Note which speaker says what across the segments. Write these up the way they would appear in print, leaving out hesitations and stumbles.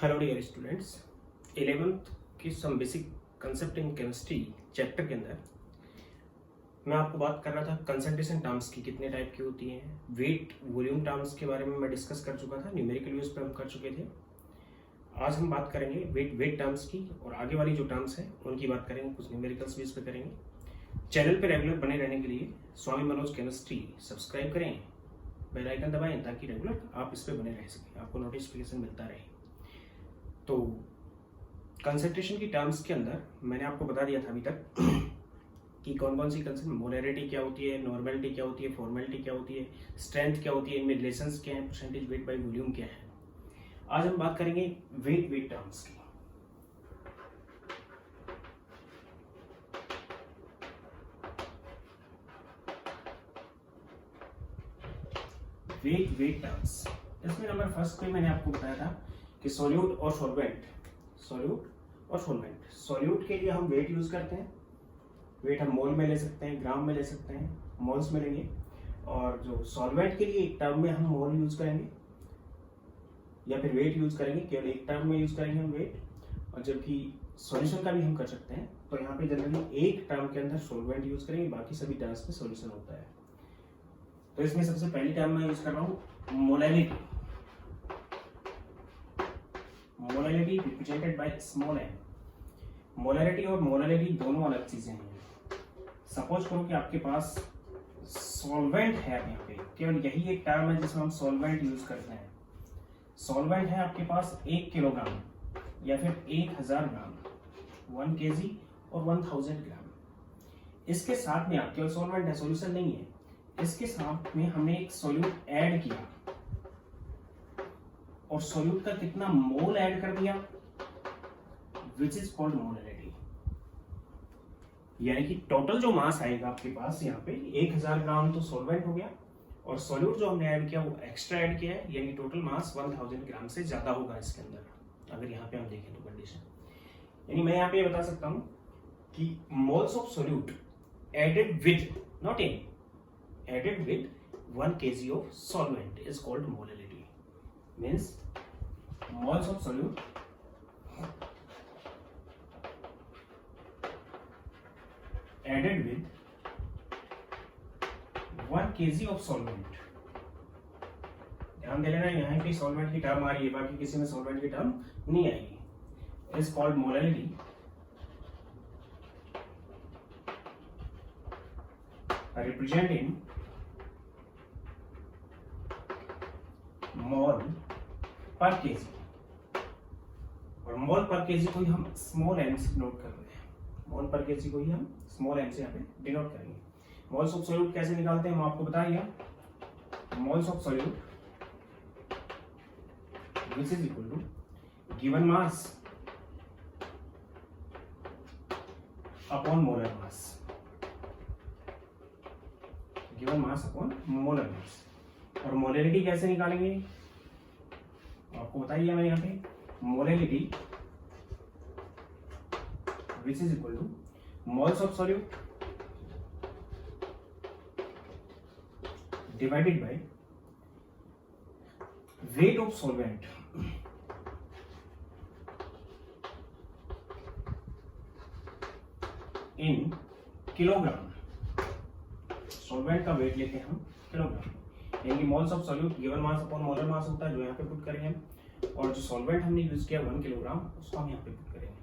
Speaker 1: Hello dear students, 11th की some basic concept in chemistry chapter के अंदर मैं आपको बात कर रहा था कंसंट्रेशन टर्म्स की कितने टाइप की होती हैं। वेट वॉल्यूम टर्म्स के बारे में मैं डिस्कस कर चुका था, न्यूमेरिकल यूज पे हम कर चुके थे। आज हम बात करेंगे वेट टर्म्स की और आगे वाली जो टर्म्स हैं उनकी बात करेंगे, कुछ न्यूमेरिकल्स भी इस पर करेंगे। चैनल पर रेगुलर बने रहने के लिए स्वामी मनोज केमिस्ट्री सब्सक्राइब करें, बेल आइकन दबाएं ताकि रेगुलर आप इस पर बने रह सकें, आपको नोटिफिकेशन मिलता रहे। तो कंसंट्रेशन की टर्म्स के अंदर मैंने आपको बता दिया था अभी तक कि कौन कौन सी कंसंट्रेशन, मोलैरिटी क्या होती है, नॉर्मेलिटी क्या होती है, फॉर्मेलिटी क्या होती है, स्ट्रेंथ क्या होती है, इनमें रिलेशंस क्या है, परसेंटेज वेट बाय वॉल्यूम क्या है। आज हम बात करेंगे वेट टर्म्स की। वेट टर्म्स, इसमें नंबर फर्स्ट पे मैंने आपको बताया था कि सॉल्यूट और सॉल्वेंट। सॉल्यूट के लिए हम वेट यूज करते हैं। वेट हम मोल में ले सकते हैं, ग्राम में ले सकते हैं, मोल्स में लेंगे। और जो सॉल्वेंट के लिए एक टर्म में हम मोल यूज करेंगे या फिर वेट यूज करेंगे, केवल एक टर्म में यूज करेंगे हम वेट। और जबकि सॉल्यूशन का भी हम कर सकते हैं, तो यहाँ पे जनरली एक टर्म के अंदर सॉल्वेंट यूज करेंगे, बाकी सभी टर्म्स में सॉल्यूशन होता है। तो इसमें सबसे पहली टर्म मैं यूज कर रहा हूँ molality. Molality represented by small m. Molarity और मोलैलिटी दोनों अलग चीजें हैं। सपोज करो कि आपके पास सॉल्वेंट है, यहाँ पे केवल यही एक टर्म है जिसमें हम सॉल्वेंट यूज करते हैं। सॉल्वेंट है आपके पास 1 किलोग्राम या फिर 1000 ग्राम, 1 kg और 1000 ग्राम। इसके साथ में आप केवल सॉल्वेंट है, सॉल्यूशन नहीं है, इसके साथ में हमने एक सॉल्यूट ऐड किया और सॉल्यूट का कितना मोल ऐड कर दिया, विच इज कॉल्ड मोलैलिटी। यानी कि टोटल जो मास आएगा आपके पास यहाँ पे 1000 ग्राम तो सॉल्वेंट हो गया और सॉल्यूट जो हमने ऐड किया वो एक्स्ट्रा ऐड किया है, यानी टोटल मास 1000 ग्राम से ज्यादा होगा इसके अंदर। अगर यहाँ पे हम देखें तो कंडीशन, यानी मैं यहाँ पे बता सकता हूँ कि moles of solute added with, not in, added with 1 kg of solvent is called molality. Means moles of solute added with 1 kg of solvent. ध्यान दे लेना, यहाँ पे सॉल्वेंट की टर्म आ रही है, बाकी किसी में सॉल्वेंट की टर्म नहीं आएगी। Is called molality. Representing मोल पर केजी। और मोल पर केजी को ही हम स्मॉल एम से डिनोट कर रहे हैं। मोल पर केजी को ही हम स्मॉल एम से यहाँ पे डिनोट करेंगे। मोल्स ऑफ सॉल्यूट कैसे निकालते हैं मैं आपको बताइए। Moles of solute which is equal to given mass upon molar mass. Given mass upon molar mass. और मोलैलिटी कैसे निकालेंगे आपको बताइए मैं यहाँ पे। Molality which is equal to moles of solute divided by weight of solvent in kilogram. Solvent का weight लेते हैं हम किलोग्राम, यानी moles of solute given mass upon molar mass होता है, जो यहाँ पे पुट करेंगे हम। और जो सॉल्वेंट हमने यूज किया 1 किलोग्राम, उसको हम यहाँ पे पुट करेंगे।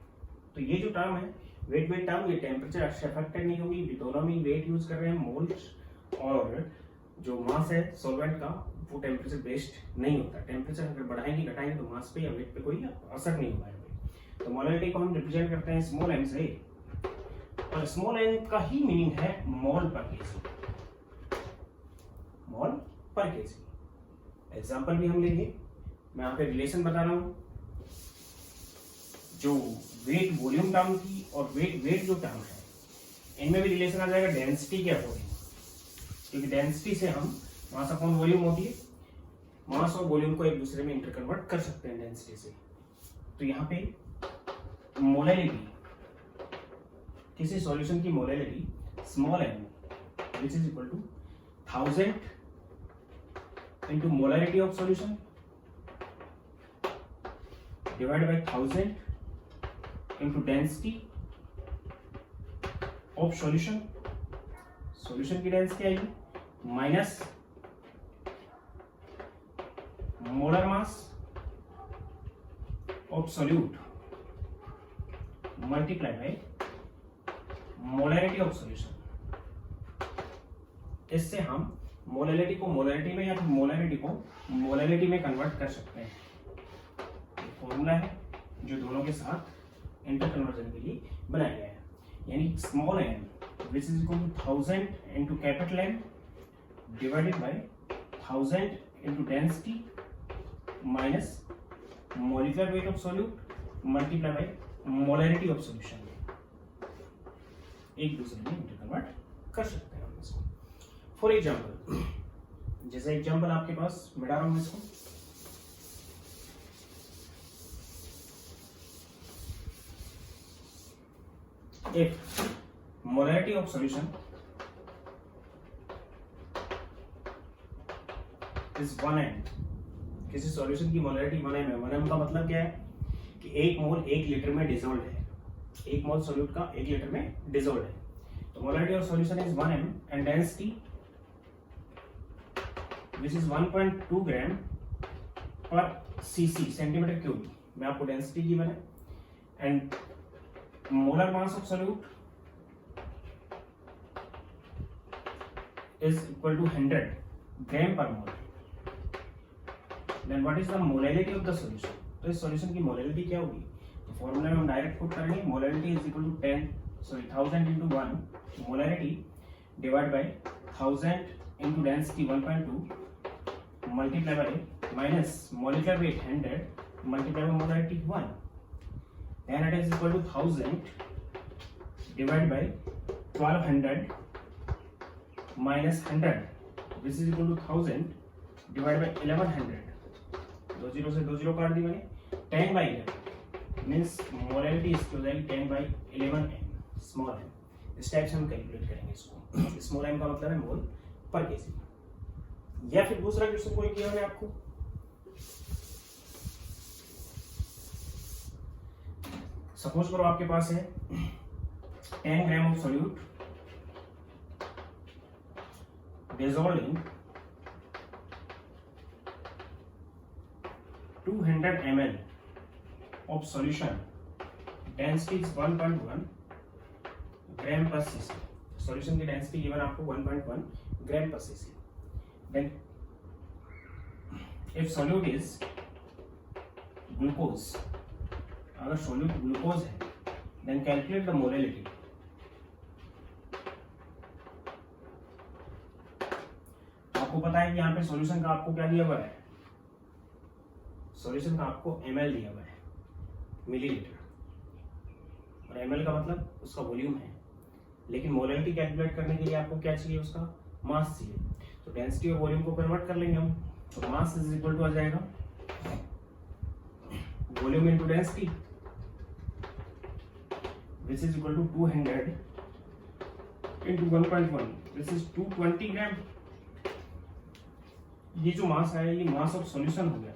Speaker 1: तो ये जो टर्म है वेट टर्म, ये टेम्परेचर अफेक्टेड नहीं होगी। दोनों में वेट यूज कर रहे हैं, मोल्स, और जो मास है सॉल्वेंट का वो टेम्परेचर बेस्ड नहीं होता। टेम्परेचर अगर बढ़ाएंगे घटाएंगे तो मास पे या वेट पे कोई असर नहीं होगा। तो मोलैलिटी को हम रिप्रेजेंट करते हैं स्मॉल एम से, और स्मॉल एम का ही मीनिंग है मोल पर केजी। मोल पर केजी। एग्जाम्पल भी हम लेंगे, मैं यहाँ पे रिलेशन बता रहा हूं। जो वेट वॉल्यूम टर्म थी और वेट जो टर्म है, इनमें भी रिलेशन आ जाएगा डेंसिटी के अकॉर्डिंग, क्योंकि डेंसिटी से हम मास अपॉन वॉल्यूम होती है, मास और वॉल्यूम को एक दूसरे में इंटर कन्वर्ट कर सकते हैं डेंसिटी से। तो यहाँ पे मोलैलिटी, किसी सॉल्यूशन की molality small m which is equal to 1000 into molarity of solution divide by 1000 into density of solution, solution की डेंसिटी आएगी minus molar mass of solute multiply by molarity of solution. इससे हम molarity को molarity में या फिर molarity को molarity में कन्वर्ट कर सकते हैं। फॉर्मूला है जो दोनों के साथ इंटर कन्वर्जन के लिए बनाया गया है, यानी small m which is equal to 1000 into capital M divided by 1000 into density minus molecular weight of solute multiply by molarity of solution, एक दूसरे में इंटर कन्वर्ट कर सकते हैं हम इसको। फॉर एग्जाम्पल, जैसे एग्जाम्पल आपके पास मिटा रहा हूं इसको, if molarity of solution is 1m, किसी सॉल्यूशन की मोलैरिटी 1m है। 1m का मतलब क्या है कि 1 मोल 1 लीटर में डिसॉल्व है, 1 मोल सॉल्यूट का 1 लीटर में डिसॉल्व है। तो molarity of solution is 1m and density which is 1.2 gram per cc centimetre cube में आपको डेंसिटी गिवन है, and molar mass of solute is equal to 100 gram per mole. Then what is the molarity of the solution, तो इस solution की molarity क्या होगी, तो formula में हम डायरेक्ट पुट करेंगे, molarity is equal to 1000 into 1 molarity divide by 1000 into density 1.2 multiply by minus molecular weight 100 multiply by molarity 1, then it is equal to 1000 divided by 1200 minus 100 which is equal to 1000 divided by 1100, दो zero से दो zero काट दी मैंने, 10 by 11 means molarity इसकी हो जाएगी 10 by 11m small m। इस type से हम कैलकुलेट करेंगे इसको। स्मॉल m का मतलब है मोल पर केजी। या फिर दूसरा क्वेश्चन कोई किया मैंने आपको, सपोज करो आपके पास है 10 gram of solute dissolved in 200 ml of solution, density is 1.1 gram per cc। Solution की डेंसिटी गिवन आपको 1.1 gram per cc। Then if solute is glucose, अगर सॉल्यूट ग्लूकोज है देन कैलकुलेट द मोलैरिटी। आपको पता है कि यहाँ पे सॉल्यूशन का आपको क्या दिया हुआ है, सॉल्यूशन का आपको ml दिया हुआ है, मिलीलीटर, और ml का मतलब उसका वॉल्यूम है, लेकिन मोलैरिटी कैलकुलेट करने के लिए आपको क्या चाहिए, उसका मास चाहिए। तो डेंसिटी और वॉल्यूम को कन्वर्ट कर लेंगे हम, तो मास इज इक्वल टू आ जाएगा volume into density which is equal to 200 into 1.1 this is 220 ग्राम। ये जो मास है ये मास ऑफ सॉल्यूशन हो गया।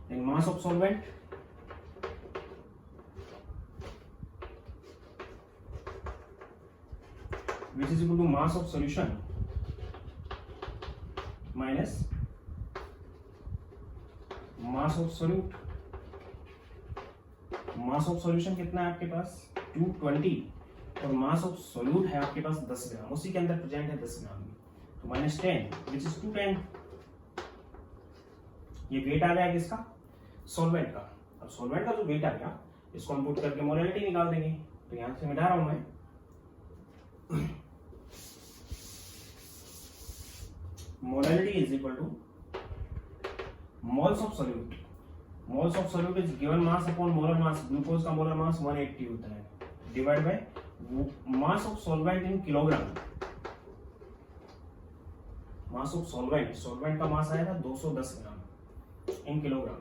Speaker 1: Then mass of solvent which is equal to mass of solution minus mass of solute। Mass of solution कितना है आपके पास 220 और मास ऑफ सोल्यूट है आपके पास 10 ग्राम, उसी के अंदर प्रेजेंट है 10 ग्राम, तो माइनस 10 विच इज 210। ये वेट आ गया किसका, सॉल्वेंट का। अब सॉल्वेंट का जो वेट आ गया इसको हम पुट करके मोलैरिटी निकाल देंगे। तो यहां से मिटा रहा हूं मैं, molarity is equal to moles of solute. Moles of solute is given mass upon molar mass. Glucose का मोलर मास 180 होता है, divide by mass of solvent in kilogram. Mass of solvent, solvent का मास आया था 210 ग्राम इन किलोग्राम।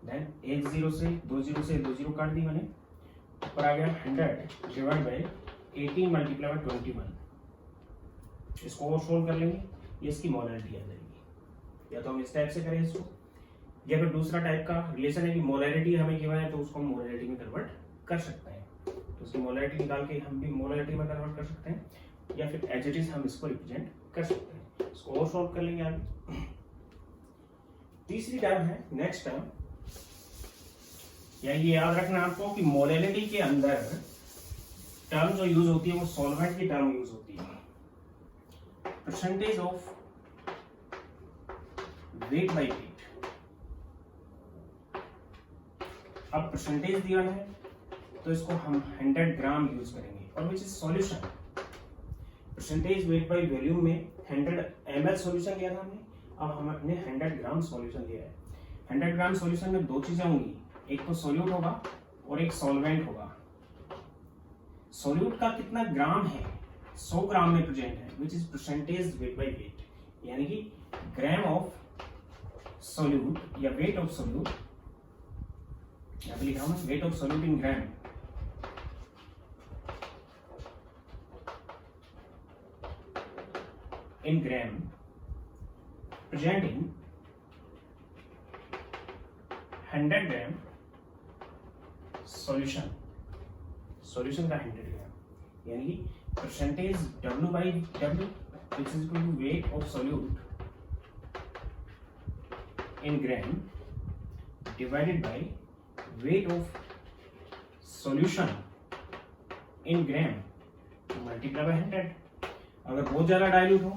Speaker 1: देन 10 से 20 काट दी मैंने, ऊपर आ गया 100 डिवाइड बाय 18 मल्टीप्लाई बाय 21। इसको और सोल्व कर लेंगे, ये इसकी मोलैरिटी आ जाएगी। या तो हम इस टाइप से करें इसको, या फिर दूसरा टाइप का रिलेशन है कि मोलैरिटी हमें गिवन है तो उसको हम मोलैरिटी में कन्वर्ट कर सकते हैं, तो उसकी मोलैरिटी निकाल के हम भी मोलैरिटी में कन्वर्ट कर सकते हैं, या फिर एज इट इज हम इसको रिप्रेजेंट कर सकते हैं। इसको और सॉल्व कर लेंगे आगे। तीसरी टर्म है नेक्स्ट टर्म, या ये याद रखना आपको कि मोलैरिटी के अंदर टर्म जो यूज होती है वो सॉल्वेंट की टर्म यूज होती है, percentage of weight by wait. अब परसेंटेज दिया है तो इसको हम 100 ग्राम यूज करेंगे, और which is solution. Percentage weight by volume में 100 ml सॉल्यूशन लिया था हमने, अब हमने 100 ग्राम सॉल्यूशन लिया है। 100 ग्राम सॉल्यूशन में दो चीजें होंगी, एक तो सॉल्यूट होगा और एक सॉल्वेंट होगा। सॉल्यूट का कितना ग्राम है, 100 ग्राम में प्रेजेंट है, which is percentage weight by wait, यानी कि ग्राम ऑफ सॉल्यूट या वेट ऑफ सॉल्यूट, यहाँ पे लिखा हूं wait of solute in gram. In gram present in 100 gram solution, solution का 100 ग्राम, यानी कि percentage W by W which is equal to weight of solute in gram divided by weight of solution in gram multiplied by 100। अगर बहुत ज्यादा dilute हो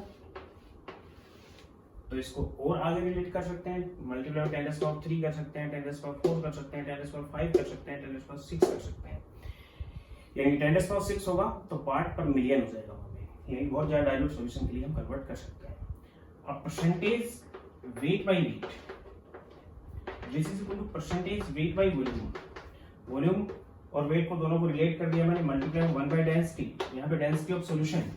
Speaker 1: तो इसको और आगे रिलेट कर सकते हैं, मल्टीप्लाई 10⁻³ कर सकते हैं, 10⁻⁴ कर सकते हैं, 10⁻⁵ कर सकते हैं, 10⁻⁶ कर सकते हैं, यानी 10⁻⁶ होगा तो पार्ट पर मिलियन हो जाएगा वहां पे, यानी बहुत ज्यादा डाइल्यूट सॉल्यूशन के लिए हम कन्वर्ट कर सकते हैं। अब percentage weight by weight this is equal to percentage weight by volume. Volume और वेट को दोनों को रिलेट कर दिया मैंने, मल्टीप्लाई 1 बाय डेंसिटी, यहाँ पे डेंसिटी ऑफ सॉल्यूशन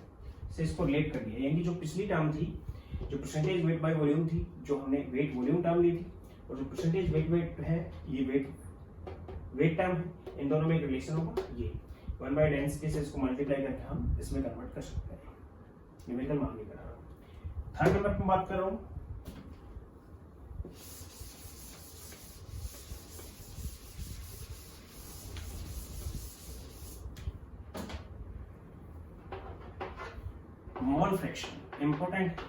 Speaker 1: से इसको रिलेट कर दिया, यानी जो पिछली टर्म थी जो परसेंटेज वेट बाय वॉल्यूम थी, जो हमने वेट वॉल्यूम टर्म ली थी, और जो परसेंटेज वेट है ये वेट टर्म है, इन दोनों में एक रिलेशन होगा, ये 1 बाय डेंसिटी से इसको मल्टीप्लाई करके हम इसमें कन्वर्ट कर सकते हैं। न्यूमेरिकल मान लेकर आ रहा हूँ। थर्ड नंबर पर बात कर रहा हूँ, mole fraction, important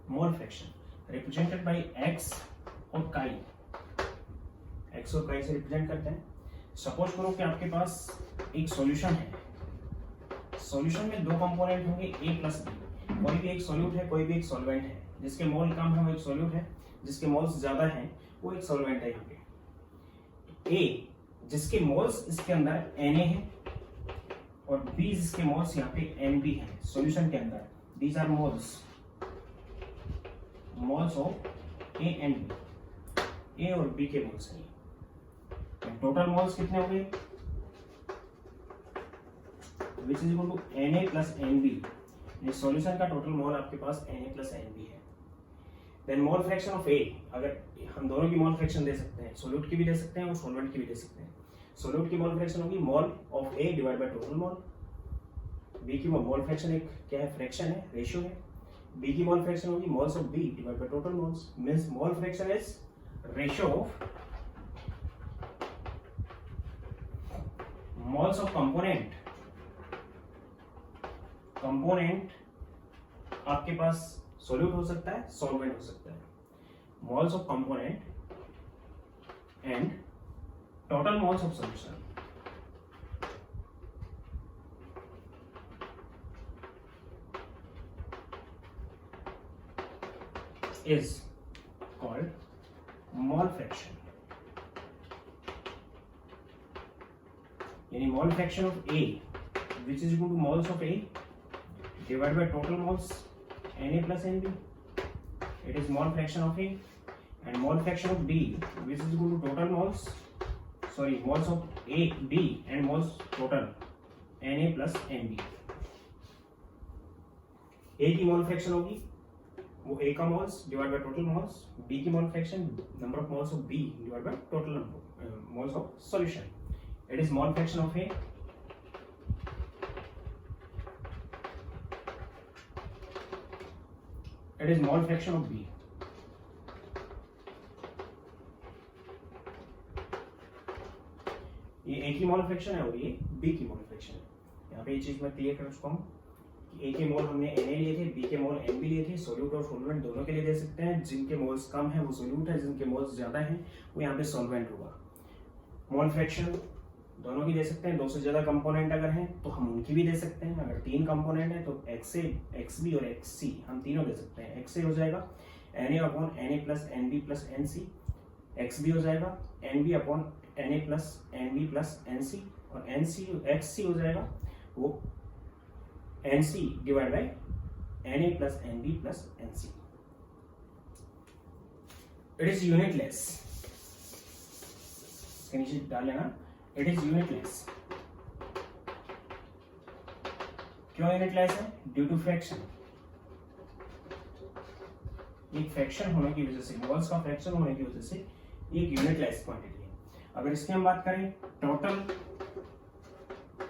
Speaker 1: mole fraction represented by x और काई, एक्स और काई से रिप्रेजेंट करते हैं। सपोज करो कि आपके पास एक सॉल्यूशन है, सॉल्यूशन में दो कंपोनेंट होंगे A प्लस B, कोई भी एक सॉल्यूट है कोई भी एक सॉल्वेंट है, जिसके मोल कम है वो एक सॉल्यूट है, जिसके मोल्स ज्यादा हैं वो एक सॉल्वेंट है। यहाँ पे A जिसके मोल्स इसके अंदर Na है और B जिसके मोल्स यहाँ पे Nb है सॉल्यूशन के अंदर, these are moles of A and B, A और B के मोल्स हैं। टोटल मोल्स कितने होंगे, which is equal to Na plus Nb, solution का टोटल मोल आपके पास Na प्लस Nb है। Then mole fraction of A, अगर हम दोनों की मोल फ्रैक्शन दे सकते हैं, सोल्यूट की भी दे सकते हैं और सॉल्वेंट की भी दे सकते हैं। सोल्यूट की मोल फ्रैक्शन होगी mole of A divide by total mole, B की मोल फ्रैक्शन एक क्या है, फ्रैक्शन है, रेशियो है। B की मोल फ्रैक्शन होगी moles of B divide by total moles, means mole fraction is ratio of moles of component आपके पास solute हो सकता है, सॉल्वेंट हो सकता है। Moles of component and total moles of solution is called mole fraction, यानी mole fraction of A which is equal to moles of A divided by total moles Na plus Nb, it is mole fraction of A, and mole fraction of B which is equal to total moles, sorry moles of A B and moles total Na plus Nb। A की mole fraction होगी वो A का moles divide by total moles, B की mole fraction number of moles of B divide by total number moles of solution, it is mole fraction of A it is mole fraction of B. ये A की mole fraction है और ये B की mole fraction है। यहाँ पे ये चीज मैं क्लियर कर चुका हूँ कि ए के मोल हमने Na लिए थे, बी के मोल Nb लिए थे। सोल्यूट और सॉल्वेंट दोनों के लिए दे सकते हैं। जिनके मोल्स कम है वो सोल्यूट है, जिनके मोल्स ज्यादा है वो यहाँ पे सॉल्वेंट होगा। मोल फ्रैक्शन दोनों की दे सकते हैं। 2 से ज्यादा कंपोनेंट अगर हैं तो हम उनकी भी दे सकते हैं। अगर 3 कंपोनेंट है तो XA, XB और XC हम तीनों दे सकते हैं। XA हो जाएगा Na/Na plus NB plus NC, XB हो जाएगा NB upon Na plus NB plus NC और XC हो जाएगा वो NC divide by Na plus NB plus NC। It is unitless, नीचे डाल लेना। It is unitless. क्यों यूनिटलेस है? Due to fraction. एक फ्रैक्शन होने की वजह से, मोल्स का फ्रैक्शन होने की वजह से एक यूनिटलेस क्वांटिटी है। अगर इसकी हम बात करें टोटल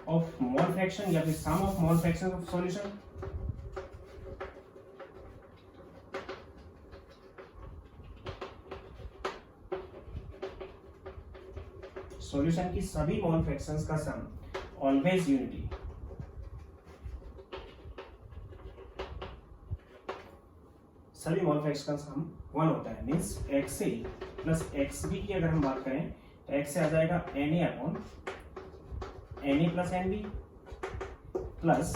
Speaker 1: ऑफ मोल फ्रैक्शन या फिर sum of mole fraction of solution, solution की सभी मोल फ्रैक्शंस का सम ऑलवेज यूनिटी। सभी मोल फ्रैक्शन का सम 1 होता है। मींस XA प्लस XB की अगर हम बात करें तो X से आ जाएगा Na upon Na plus NB plus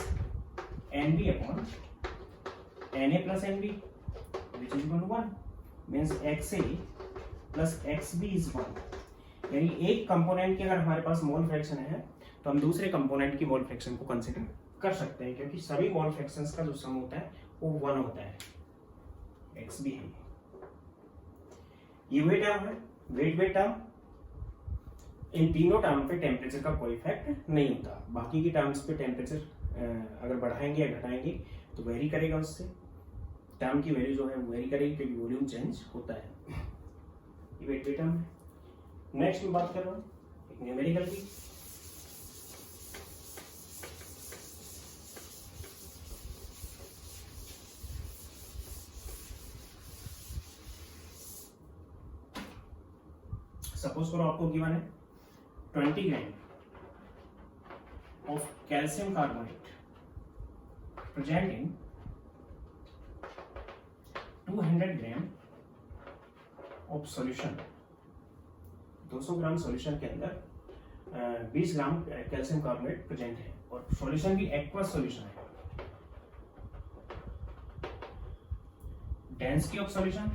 Speaker 1: NB upon Na plus NB which is equal to 1। Means XA plus XB is 1। यानी एक कंपोनेंट की अगर हमारे पास मोल फ्रैक्शन है तो हम दूसरे कंपोनेंट की मोल फ्रैक्शन को कंसीडर कर सकते हैं, क्योंकि सभी मोल फ्रैक्शंस का जो सम होता है वो 1 होता है। XB है ये वेट टर्म है। वेट टर्म, इन तीनों टर्म पे टेम्परेचर का कोई इफेक्ट नहीं होता। बाकी की टर्म्स पे टेम्परेचर अगर बढ़ाएंगे या घटाएंगे तो वेरी करेगा, उससे टर्म की वैल्यू जो है वो वेरी करेगी क्योंकि वॉल्यूम चेंज होता है। ये वेट टर्म है। नेक्स्ट में बात कर रहा हूं एक न्यूमेरिकल की। सपोज करो आपको गिवन है 20 gram of calcium carbonate present in 200 gram of solution. 200 gram solution के अंदर 20 ग्राम कैल्शियम कार्बोनेट प्रेजेंट है और सॉल्यूशन भी एक्वस सॉल्यूशन है। Density of solution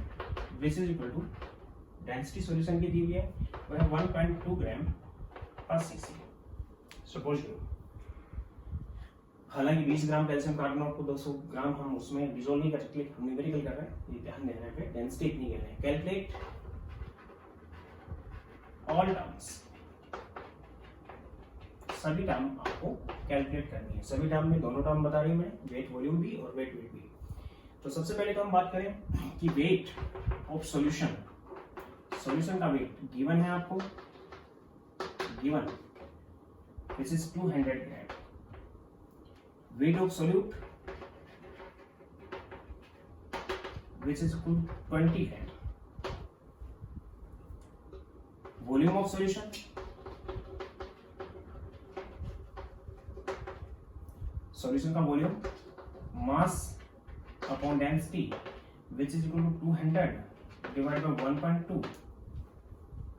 Speaker 1: which is equal to, density solution की दी हुई है वो है 1.2 ग्राम पर सीसी। सपोज हालांकि 20 ग्राम कैल्शियम कार्बोनेट को 200 ग्राम हम उसमें डिसॉल्व नहीं कर सकते, हम न्यूमेरिकल कर रहे हैं, ये ध्यान देना है। डेंसिटी इतनी कर रहे हैं। कैलकुलेट ऑल टर्म्स, सभी टर्म आपको कैलकुलेट करनी है। सभी टर्म में दोनों टर्म बता रही हूं मैं, वेट वॉल्यूम भी और वेट भी। तो सबसे पहले तो हम बात करें कि वेट ऑफ सॉल्यूशन, सॉल्यूशन का वेट गिवन है आपको, given this is 200 gram. Weight of solute which is 20 gram. Volume of solution, solution का volume mass upon density which is equal to 200 divide by 1.2,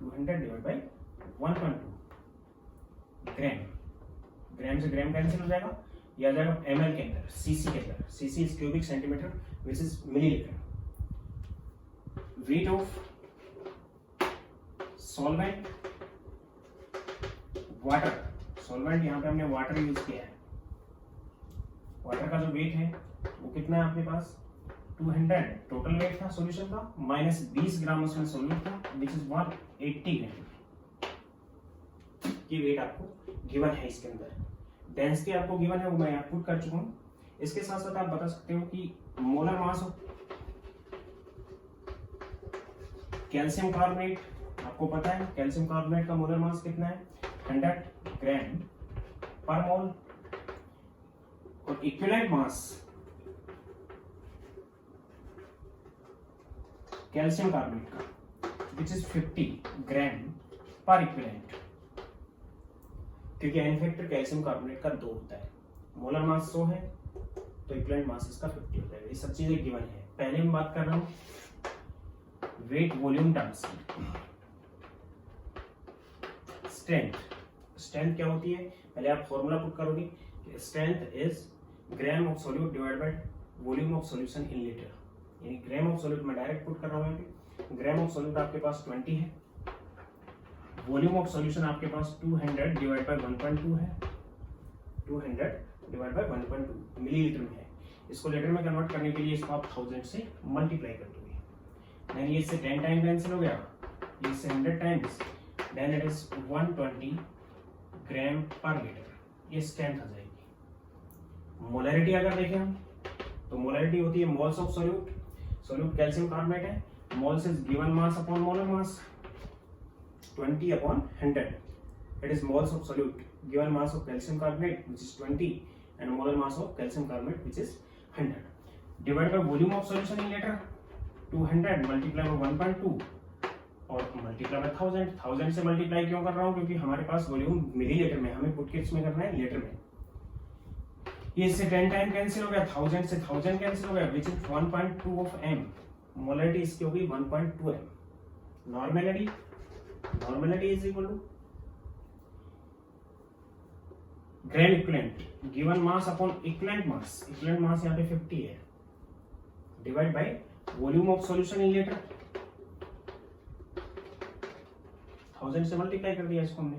Speaker 1: 200 divide by 1.2 gram. Gram से gram cancel हो जाएगा, यह आ जाएगा ml के अंदर, cc के अंदर। cc is cubic centimetre which is millilitre. Wait of solvent, water, solvent यहाँ पे हमने वाटर यूज किया है। वाटर का जो वेट है वो कितना है आपके पास 200 टोटल वेट था सॉल्यूशन का, माइनस 20 ग्राम उसमें सॉल्यूट था विच इज 180 ग्राम की वेट आपको गिवन है। इसके अंदर डेंसिटी आपको गिवन है वो मैं यहाँ पुट कर चुका हूँ। इसके साथ साथ आप बता सकते हो कि molar mass of calcium carbonate, आपको पता है कैल्शियम कार्बोनेट का मोलर मास कितना है 100 ग्राम पर मोल, और इक्विवेलेंट मास कैल्शियम कार्बोनेट का विच इज 50 ग्राम पर इक्विवेलेंट, क्योंकि एन फैक्टर कैल्शियम कार्बोनेट का 2 होता है, मोलर मास 100 है तो इक्विवेलेंट मास इसका 50 होता है। ये सब चीजें गिवन है। पहले मैं बात कर रहा हूं वेट वॉल्यूम टर्म्स की। स्ट्रेंथ क्या होती है, पहले आप फॉर्मूला पुट करोगे, strength is gram of solute divide by volume of solution in litre, यानी ग्राम ऑफ सॉल्यूट मैं डायरेक्ट पुट कर रहा हूं यहाँ पे। ग्राम ऑफ सॉल्यूट आपके पास 20 है, वॉल्यूम ऑफ सॉल्यूशन आपके पास 200 डिवाइड बाय 1.2 है, 200 डिवाइड बाय 1.2 मिलीलीटर में है। इसको लीटर में कन्वर्ट करने के लिए इसको आप 1000 से मल्टीप्लाई कर दोगे, यानी इससे 10 टाइम कैंसिल हो गया, इससे 100 टाइम्स, देन इट इज 120 ग्राम पर लीटर। ये स्ट्रेंथ आ जाएगी। मोलैरिटी अगर देखें हम तो मोलैरिटी होती है moles of solute, solute calcium carbonate है, moles is given mass upon molar mass 20 upon 100. It is moles of solute given mass of calcium carbonate which is 20 and molar mass of calcium carbonate which is 100 divided by volume of solution in liter 200 multiply by 1.2 और multiply by 1000 से multiply क्यों कर रहा हूँ, क्योंकि हमारे पास volume millilitre में, हमें पुट किस में करना है, लीटर में। ये इससे 10 टाइम कैंसिल हो गया, 1000 से 1000 कैंसिल हो गया which is 1.2 of m, molarity इसकी होगी 1.2 m। Normality is equal to gram equivalent given mass upon equivalent mass यहाँ पे 50 है, divide by volume of solution in liter, 1000 से मल्टीप्लाई कर दिया इसको हमने,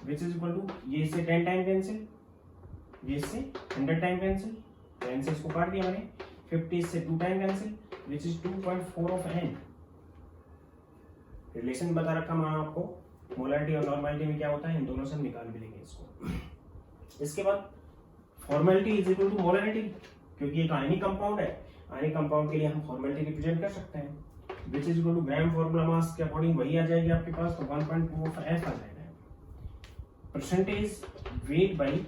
Speaker 1: which is equal to ये इससे 10 टाइम कैंसिल, ये इससे 100 टाइम कैंसिल, 10 से इसको काट दिया मैंने, 50 इससे 2 time cancel which is 2.4 of n। Relation बता रखा मैं आपको, मोलैरिटी और नॉर्मैलिटी में क्या होता है, इन दोनों से हम निकाल भी लेंगे इसको। इसके बाद formality is equal to molarity, क्योंकि एक आयनिक कंपाउंड है, आयनिक कंपाउंड के लिए हम फॉर्मेलिटी रिप्रेजेंट कर सकते हैं, which is equal to gram formula mass के अकॉर्डिंग वही आ जाएगी आपके पास, तो 1.2 ऑफ एफ आ जाएगा। Percentage weight by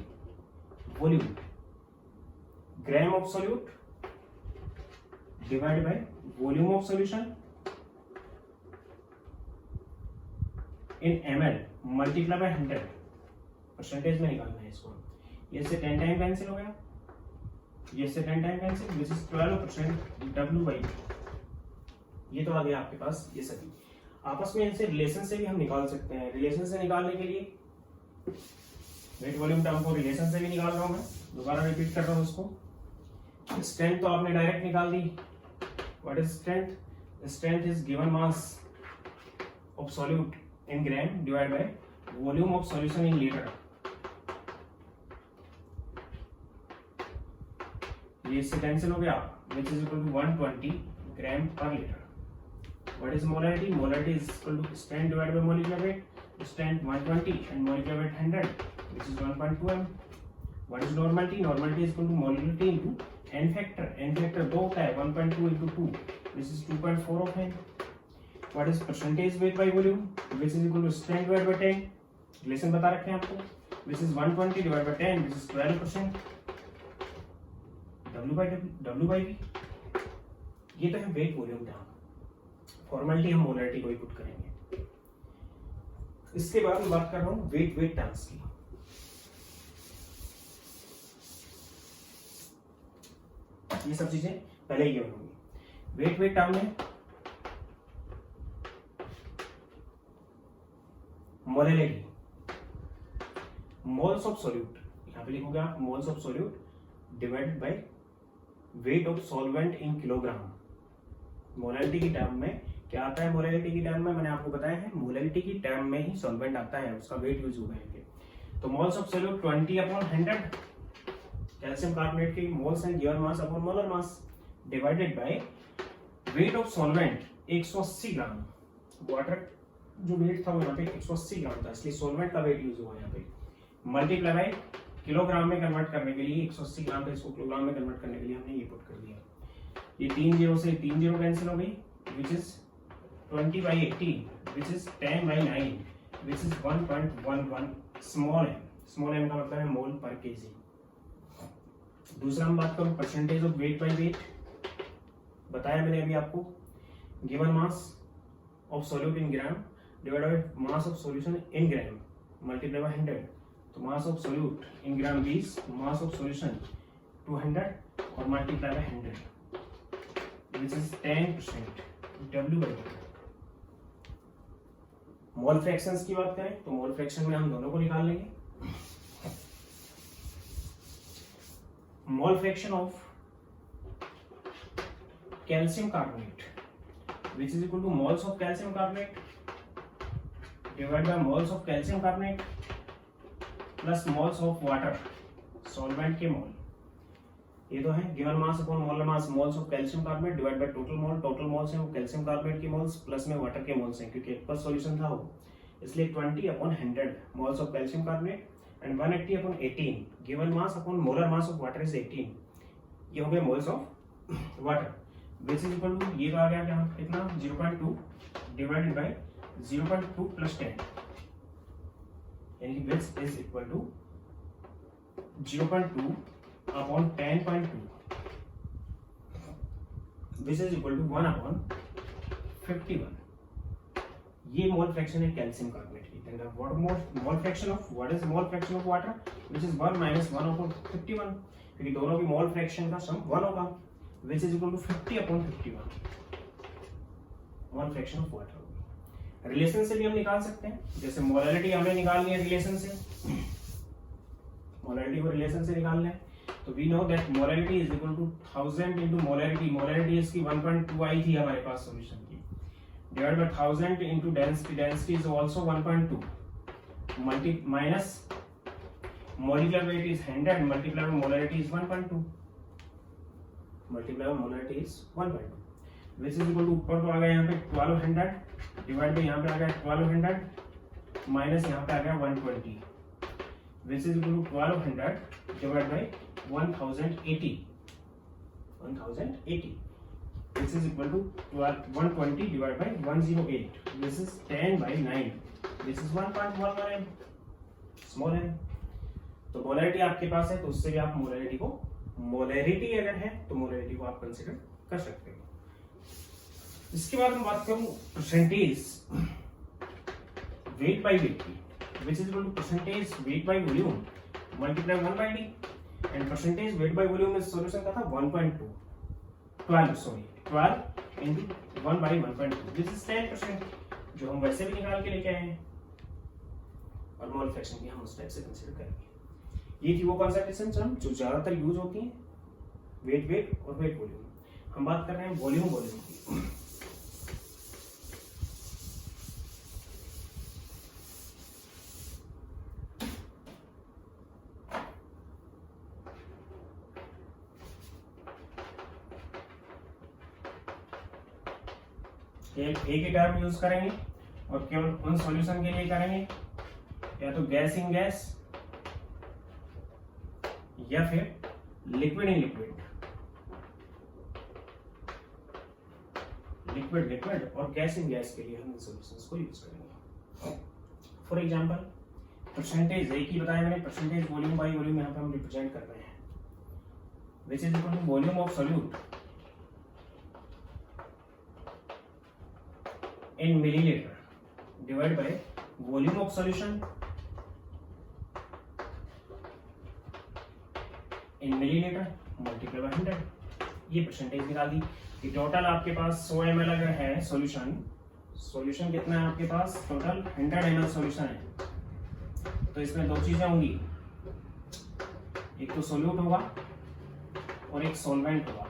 Speaker 1: volume, gram of solute divide by volume of solution in ml multiply by 100, percentage में निकालना है इसको। ये से 10 टाइम कैंसिल हो गया, ये से 10 time cancel, which is 12% W by, ये तो आ गया आपके पास। ये सभी आपस में इनसे रिलेशन से भी हम निकाल सकते हैं। रिलेशन से निकालने के लिए वेट वॉल्यूम टर्म को रिलेशन से भी निकाल रहा हूं मैं, दोबारा रिपीट कर रहा हूं उसको। स्ट्रेंथ तो आपने डायरेक्ट निकाल दी, what is strength, strength is given mass of solute in gram divided by volume of solution in liter। ये इससे कैंसिल हो गया, which is equal to 120 gram per liter। What is molarity? Molarity is equal to strength divided by molecular weight, strength 120 and molecular weight 100 which is 1.2 m। What is normality? Normality is equal to molarity into n factor, n factor 2 होता है, 1.2 into 2 which is 2.4 of n। What is percentage weight by volume, which is equal to strength divided by 10, relation बता रखे हैं आपको, which is 120 divided by 10 which is 12%, W by V। ये तो है wait volume term. Formality हम molarity को ही put करेंगे। इसके बाद मैं बात कर रहा हूं वेट टर्म्स की। ये सब चीजें पहले ही होंगी। वेट टर्म में मोलैरिटी, मोल्स ऑफ सॉल्यूट, यहां पे लिखोगे आप moles of solute divided by weight of solvent in kilogram. Molarity की टर्म में क्या आता है, मोलैरिटी की टर्म में मैंने आपको बताया है, मोलैरिटी की टर्म में ही सॉल्वेंट आता है, उसका वेट यूज होगा यहाँ पे। तो moles of solute 20/100 calcium carbonate की moles and given mass upon molar mass divided by weight of solvent 180 gram. Water जो वेट था वो यहाँ पे 180 ग्राम था, इसलिए सॉल्वेंट का वेट यूज हुआ यहाँ पे, मल्टीप्लाई बाय किलोग्राम में कन्वर्ट करने के लिए 180 ग्राम था, इसको किलोग्राम में कन्वर्ट करने के लिए हमने ये पुट कर दिया। ये 3 जीरो से 3 जीरो कैंसिल हो गई, which is 20/80 which is 10/9 which is 1.11 small m। Small m का मतलब है मोल पर केजी। दूसरा हम बात करूं percentage of weight by wait, बताया मैंने अभी आपको given mass of solute in gram divide by mass of solution in gram multiply by 100। तो मास of solute in gram 20, mass of solution 200 और multiply by 100 which is 10%। W by mole fractions की बात करें तो मोल फ्रैक्शन में हम दोनों को निकाल लेंगे। मोल fraction of calcium carbonate which is equal to moles of calcium carbonate divided by moles of calcium carbonate plus moles of water solvent के मोल। ये तो है given mass upon molar mass moles of calcium carbonate divide by total moles है वो calcium carbonate के moles plus में water के moles हैं क्योंकि एक पर सॉल्यूशन था वो, इसलिए 20 upon 100 moles of calcium carbonate and 180 upon 18 given mass upon molar mass of water is 18। ये हो गए moles of water which is equal to ये तो आ गया क्या कितना 0.2 डिवाइडेड बाय 0.2 प्लस 10 यानी कि which is equal to 0.2 upon 10.2 which is equal to 1 upon 51। ये मोल फ्रैक्शन है कैल्शियम कार्बोनेट की। Then what mole fraction of what is mole fraction of water which is 1 minus 1 upon 51 क्योंकि दोनों की mole fraction का सम 1 होगा which is equal to 50 upon 51 mole fraction of water होगी। Relation से भी हम निकाल सकते हैं, जैसे मोलैलिटी हमने निकालनी है रिलेशन से, मोलैलिटी को रिलेशन से निकालना है तो we know that molality is equal to 1000 into molality, molality इसकी 1.2 आई थी हमारे पास सॉल्यूशन की, divide by 1000 into density, density is also 1.2 multi minus molecular weight is 100 multiplied by molarity is 1.2 multiplied by molarity is 1.2 which is equal to ऊपर तो आ गया यहाँ पे 1200 डिवाइड बाय यहाँ पे आ गया 1200 माइनस यहाँ पे आ गया 120 which is equal to 1200 divide by 1080 which is equal to 120 divided by 108 this is 10 by 9 this is 1.11 m small m। तो मोलैरिटी आपके पास है तो उससे भी आप मोलैरिटी को, मोलैरिटी अगर है तो मोलैरिटी को आप कंसीडर कर सकते हो। इसके बाद हम बात करूं परसेंटेज वेट बाय वेट की, which is equal to percentage weight by volume multiply 1 by d and percentage weight by volume इस सॉल्यूशन का था 12 into 1 by 1.2 this is 10% जो हम वैसे भी निकाल के लेके आए हैं और मोल फ्रैक्शन की हम उस टाइप से कंसीडर करेंगे। ये थी वो कंसंट्रेशन टर्म जो ज्यादातर यूज होती है, वेट वेट और वेट वॉल्यूम। हम बात कर रहे हैं वॉल्यूम वॉल्यूम की। एक ही टर्म यूज करेंगे और केवल उन सॉल्यूशन के लिए करेंगे, या तो गैस इन गैस या फिर liquid in liquid, liquid liquid और गैस इन गैस के लिए हम इन सॉल्यूशंस को यूज करेंगे। फॉर एग्जांपल परसेंटेज एक ही बताया मैंने, परसेंटेज वॉल्यूम बाय वॉल्यूम यहाँ पे हम रिप्रेजेंट कर रहे हैं, which is equal to volume of solute in millilitre divide by volume of solution in millilitre multiply by 100। ये परसेंटेज निकाल दी कि टोटल आपके पास 100 ml अगर है सॉल्यूशन कितना है आपके पास, टोटल 100 ml सॉल्यूशन है तो इसमें दो चीजें होंगी, एक तो सोल्यूट होगा और एक सॉल्वेंट होगा।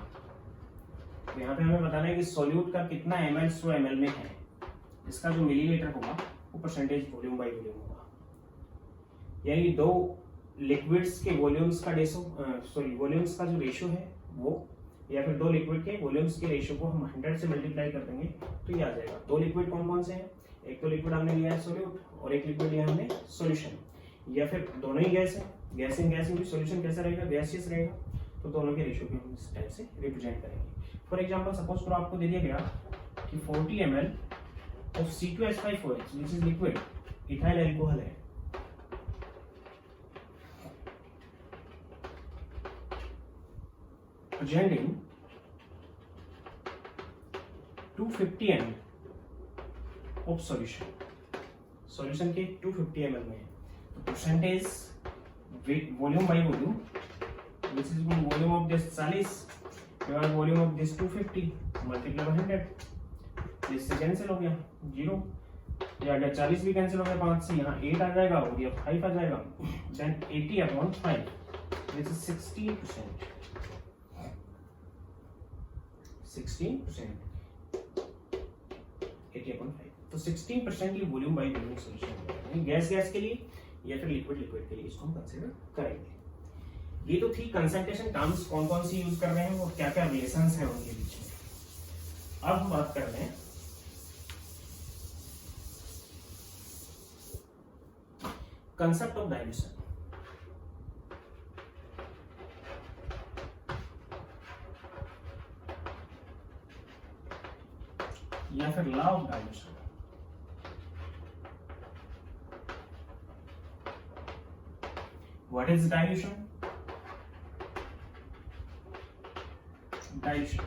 Speaker 1: तो यहाँ पे हमें बताना है कि सोल्यूट का कितना ml 100 ml में है, इसका जो मिलीलीटर होगा वो परसेंटेज वॉल्यूम बाय वॉल्यूम होगा, यानी दो लिक्विड्स के वॉल्यूम्स का वॉल्यूम्स का जो रेशियो है वो, या फिर दो लिक्विड के वॉल्यूम्स के रेशियो को हम 100 से मल्टीप्लाई कर देंगे तो ये आ जाएगा। दो लिक्विड कौन कौन से हैं, एक तो लिक्विड हमने लिया है सोल्यूट और एक लिक्विड लिया हमने सॉल्यूशन, या फिर दोनों ही गैस है, गैस इन गैस में भी सॉल्यूशन कैसा रहेगा, गैसियस रहेगा, तो दोनों के रेशियो को हम इस टाइप से रिप्रेजेंट करेंगे। फॉर एग्जांपल सपोज करो आपको दे दिया गया कि 40 ml of C2H5OH which is liquid ethyl alcohol है, present in 2 250 ml of solution के 250 ml में है, तो percentage volume by volume which is volume of this 40 divide volume of this 250 multiply by 100, इससे कैंसिल हो गया 0, या अगर 40 भी कैंसिल हो गया 5 से, यहाँ 8 आ जाएगा और ये 5 आ जाएगा, देन 80/5 विच इज 16%। 80/5 तो 16% ये वॉल्यूम बाई वॉल्यूम सॉल्यूशन है, गैस के लिए या फिर लिक्विड के लिए इसको हम कंसीडर करेंगे। ये तो थी कंसंट्रेशन टर्म्स कौन कौन सी यूज कर रहे हैं और क्या क्या रिलेशंस हैं उनके बीच में। अब हम बात कर रहे हैं कंसेप्ट ऑफ डाइल्यूशन। या फिर law of dilution. What is dilution? Dilution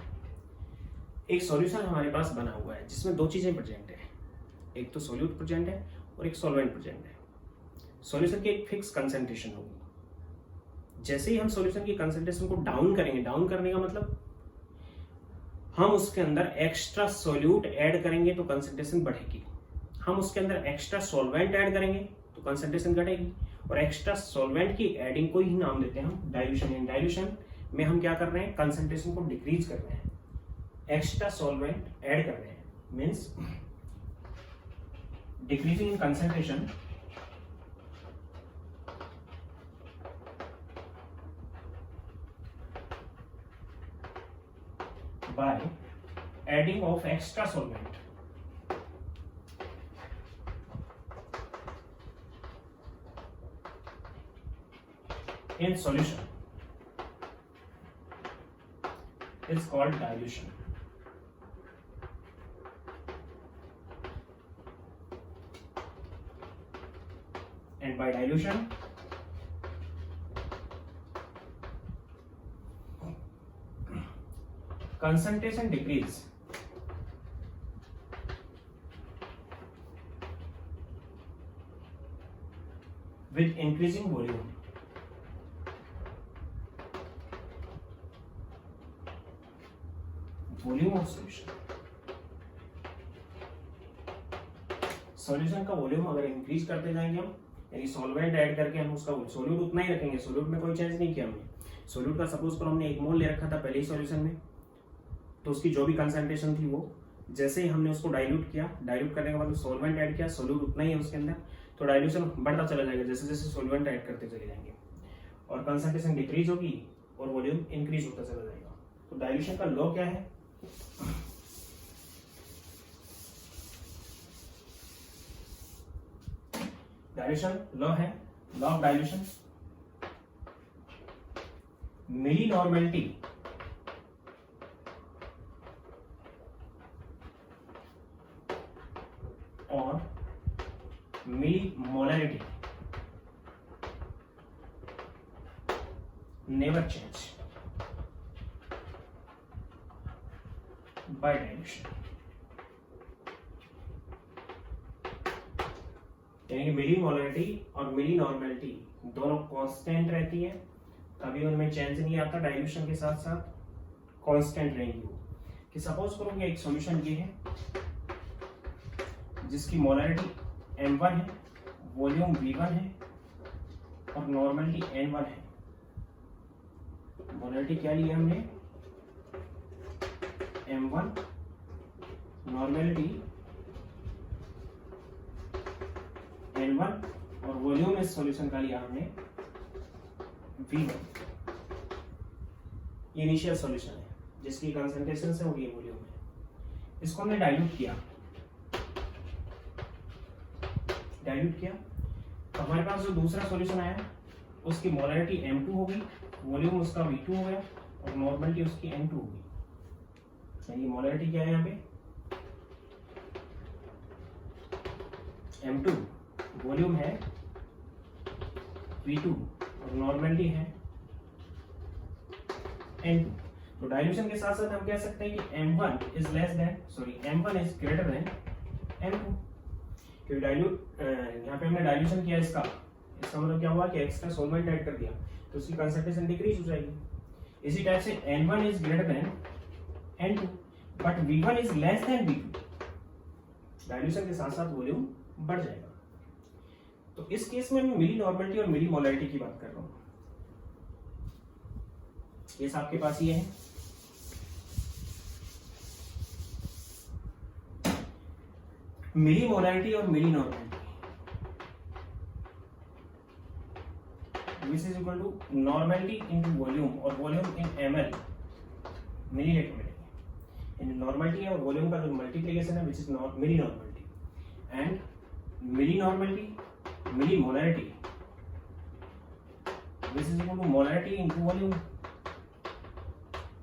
Speaker 1: एक सॉल्यूशन हमारे पास बना हुआ है जिसमें दो चीजें प्रेजेंट है, एक तो सोल्यूट प्रेजेंट है और एक सॉल्वेंट प्रेजेंट है। सॉल्यूशन की एक फिक्स कंसंट्रेशन होगी, जैसे ही हम सॉल्यूशन की कंसंट्रेशन को डाउन करेंगे, डाउन करने का मतलब हम उसके अंदर एक्स्ट्रा सोल्यूट ऐड करेंगे तो कंसंट्रेशन बढ़ेगी, हम उसके अंदर एक्स्ट्रा सॉल्वेंट ऐड करेंगे तो कंसंट्रेशन घटेगी, और एक्स्ट्रा सॉल्वेंट की एडिंग को ही नाम देते हैं हम डाइल्यूशन। इन डाइल्यूशन में हम क्या कर रहे हैं, कंसंट्रेशन को डिक्रीज कर रहे हैं, एक्स्ट्रा सॉल्वेंट ऐड कर रहे हैं, means decreasing in concentration by adding of extra solvent in solution is called dilution. And by dilution concentration decrease with increasing volume. Volume of solution. Solution का volume अगर increase करते जाएंगे हम, यानी solvent add करके हम उसका सोल्यूट उतना ही रखेंगे, सोल्यूट में कोई चेंज नहीं किया हमने। सोल्यूट का सपोज करो हमने 1 मोल ले रखा था पहले ही सॉल्यूशन में, तो उसकी जो भी कंसंट्रेशन थी वो, जैसे ही हमने उसको डाइल्यूट किया, डाइल्यूट करने के बाद सॉल्वेंट ऐड किया, सोल्यूट उतना ही है उसके अंदर, तो डाइल्यूशन बढ़ता चला जाएगा जैसे जैसे सॉल्वेंट ऐड करते चले जाएंगे, और कंसंट्रेशन डिक्रीज होगी और वॉल्यूम इंक्रीज होता चला जाएगा। तो डाइल्यूशन का लॉ क्या है? डाइल्यूशन लॉ है, law of dilution, milli normality और milli molarity never change by dilution. यानी कि मिली मोलैरिटी और मिली नॉर्मेलिटी दोनों कांस्टेंट रहती है, कभी उनमें चेंज नहीं आता, डाइल्यूशन के साथ साथ कांस्टेंट रहेंगी वो। कि सपोज करो कि एक सॉल्यूशन ये है जिसकी मोलैरिटी m1 है, वॉल्यूम v1 है और नॉर्मेलिटी n1 है। मोलैरिटी क्या लिया हमने? m1, नॉर्मेलिटी n1 और वॉल्यूम इस सॉल्यूशन का लिया हमने v1। ये इनिशियल सॉल्यूशन है जिसकी कंसंट्रेशन से और ये वॉल्यूम है। इसको हमने डाइल्यूट किया, तो हमारे पास जो दूसरा सॉल्यूशन आया उसकी मोलैरिटी m2 होगी, वॉल्यूम उसका v2 हो गया और नॉर्मेलिटी उसकी n2 होगी। यानी मोलैरिटी क्या है यहाँ पे? m2, वॉल्यूम है v2 और नॉर्मेलिटी है n2। तो डाइल्यूशन के साथ साथ हम कह सकते हैं कि M1 is less than M1 is greater than M2, क्योंकि डाइल्यूट यहाँ पे हमने डाइल्यूशन किया इसका मतलब क्या हुआ कि एक्स्ट्रा सॉल्वेंट ऐड कर दिया तो उसकी कंसंट्रेशन डिक्रीज हो जाएगी। इसी टाइप से N1 is greater than N2 but V1 is less than V2, dilution के साथ साथ वॉल्यूम बढ़ जाएगा। तो इस केस में मैं मिली नॉर्मलिटी और मिली मोलैरिटी की बात कर रहा हूं। केस आपके पास ये है, मिली मोलैरिटी और milli normality which is equal to normality into volume और volume in ml मिलीलीटर मिलेगी। इन नॉर्मलिटी और वॉल्यूम का जो मल्टीप्लिकेशन है which is milli normality and milli normality milli molarity which is equal to molarity into volume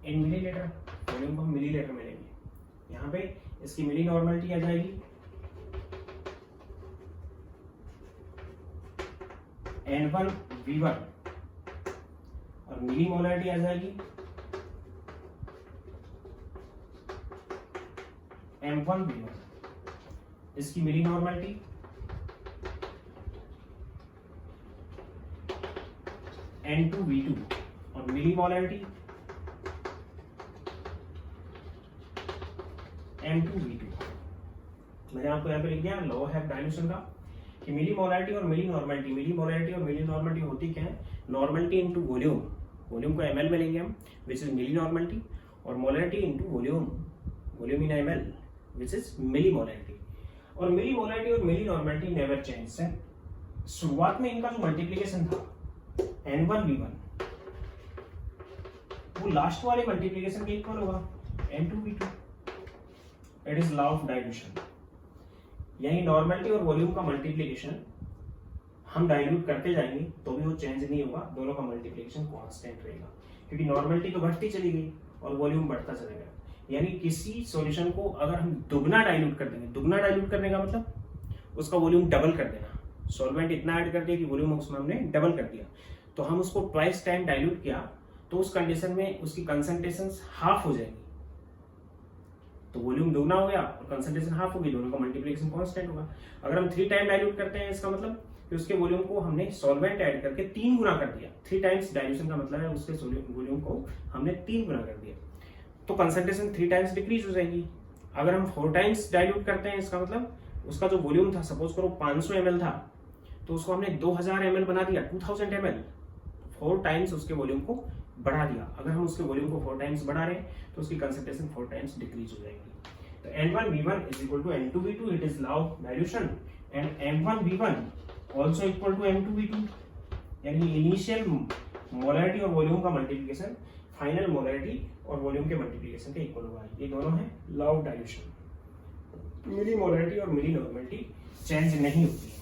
Speaker 1: in millilitre, volume को millilitre मिलेंगे। यहाँ पे इसकी मिली नॉर्मलिटी आ जाएगी N1 V1 और मिली मोलैरिटी आ जाएगी M1 V1। इसकी मिली नॉर्मलिटी N2 V2 और मिली मोलैरिटी M2 V2। मैंने आपको यहाँ पे लिख दिया लॉ है डाइल्यूशन का कि मिली मोलैरिटी और मिली नॉर्मलिटी होती क्या है, नॉर्मलिटी इनटू वॉल्यूम, वॉल्यूम को ml में लेंगे हम विच इज मिली नॉर्मलिटी, और molarity into volume, volume in ml which is milli molarity. और मिली मोलैरिटी और मिली नॉर्मलिटी नेवर चेंज है। शुरुआत में इनका जो मल्टीप्लिकेशन था N1 V1 वो लास्ट वाले मल्टीप्लिकेशन के इक्वल होगा N2 V2। It is law of dilution, यानी नॉर्मलिटी और वॉल्यूम का मल्टीप्लिकेशन हम डाइल्यूट करते जाएंगे तो भी वो चेंज नहीं होगा, दोनों का मल्टीप्लिकेशन कांस्टेंट रहेगा, क्योंकि नॉर्मलिटी तो घटती चली गई और वॉल्यूम बढ़ता चलेगा। यानी किसी सॉल्यूशन को अगर हम दुगना डाइल्यूट कर देंगे, दुगना डाइल्यूट करने का मतलब उसका वॉल्यूम डबल कर देना, सॉल्वेंट इतना ऐड कर दिया कि वॉल्यूम उसमें हमने डबल कर दिया, तो हम उसको ट्वाइस टाइम डाइल्यूट किया तो उस कंडीशन में उसकी कंसंट्रेशन हाफ हो जाएगी, तो वॉल्यूम दोगुना हो गया और कंसंट्रेशन हाफ होगी, दोनों का मल्टीप्लिकेशन कांस्टेंट होगा। अगर हम 3 टाइम डाइल्यूट करते हैं इसका मतलब कि उसके वॉल्यूम को हमने सॉल्वेंट ऐड करके 3 गुना कर दिया। 3 टाइम्स डाइल्यूशन का मतलब है उसके वॉल्यूम को हमने 3 गुना कर दिया, तो कंसंट्रेशन 3 टाइम्स डिक्रीज हो जाएगी। अगर हम 4 टाइम्स डाइल्यूट करते हैं इसका मतलब उसका जो वॉल्यूम था, सपोज करो 500 ml था, तो उसको हमने 2000 ml बना दिया, 2000 ml, 4 टाइम्स उसके वॉल्यूम को बढ़ा दिया। अगर हम उसके वॉल्यूम को 4 टाइम्स बढ़ा रहे हैं तो उसकी कंसंट्रेशन 4 टाइम्स डिक्रीज हो जाएगी। तो N1 V1 is equal to N2 V2, it is law of dilution, and M1 V1 also equal to M2 V2, यानी इनिशियल मोलैरिटी और वॉल्यूम का मल्टीप्लिकेशन फाइनल मोलैरिटी और वॉल्यूम के मल्टीप्लिकेशन के इक्वल होगा। ये दोनों है law of dilution. Milli molarity और मिली नॉर्मलिटी चेंज नहीं होती है।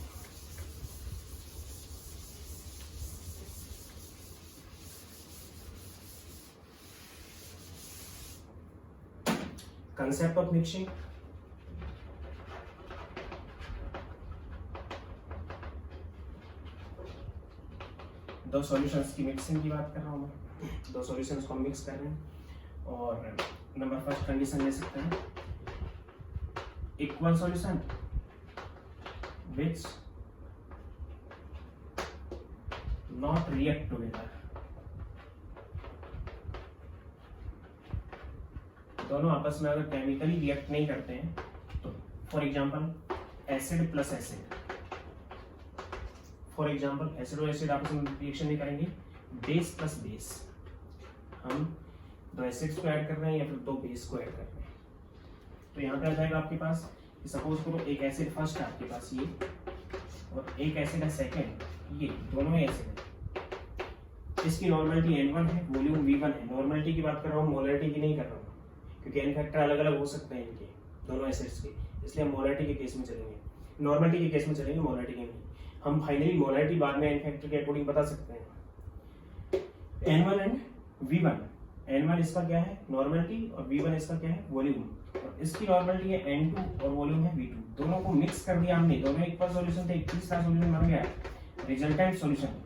Speaker 1: कंसेप्ट ऑफ मिक्सिंग, दो सॉल्यूशंस की मिक्सिंग की बात कर रहा हूं मैं। दो सॉल्यूशंस को मिक्स कर रहे हैं और नंबर फर्स्ट कंडीशन ले सकते हैं, equal solution which not react together, दोनों आपस में अगर केमिकली रिएक्ट नहीं करते हैं तो for example acid plus acid, for example acid और एसिड आपस में रिएक्शन नहीं करेंगे, बेस प्लस बेस, हम 2 एसिड्स को ऐड कर रहे हैं या फिर 2 बेस को ऐड कर रहे हैं, तो यहाँ पे आ जाएगा आपके पास कि सपोज करो एक एसिड फर्स्ट है आपके पास ये और एक एसिड है सेकेंड, ये दोनों ही एसिड है। इसकी नॉर्मलिटी N1 है, वॉल्यूम V1 है। नॉर्मलिटी की बात कर रहा हूँ, मोलैरिटी की नहीं कर रहा हूँ, क्योंकि एन फैक्टर अलग अलग हो सकते हैं इनके दोनों एसिड्स के, इसलिए हम मोलैरिटी के केस में चलेंगे, नॉर्मलिटी के केस में चलेंगे, मोलैरिटी के नहीं। हम फाइनली मोलैरिटी बाद में एन फैक्टर के अकॉर्डिंग बता सकते हैं। N1 एंड V1, N1 इसका क्या है नॉर्मलिटी और V1 इसका क्या है वॉल्यूम, और इसकी नॉर्मलिटी है N2 और वॉल्यूम है V2। दोनों को मिक्स कर दिया हमने, दोनों इक्वल सॉल्यूशन थे, 21 का सॉल्यूशन बन गया रिजल्टेंट सॉल्यूशन।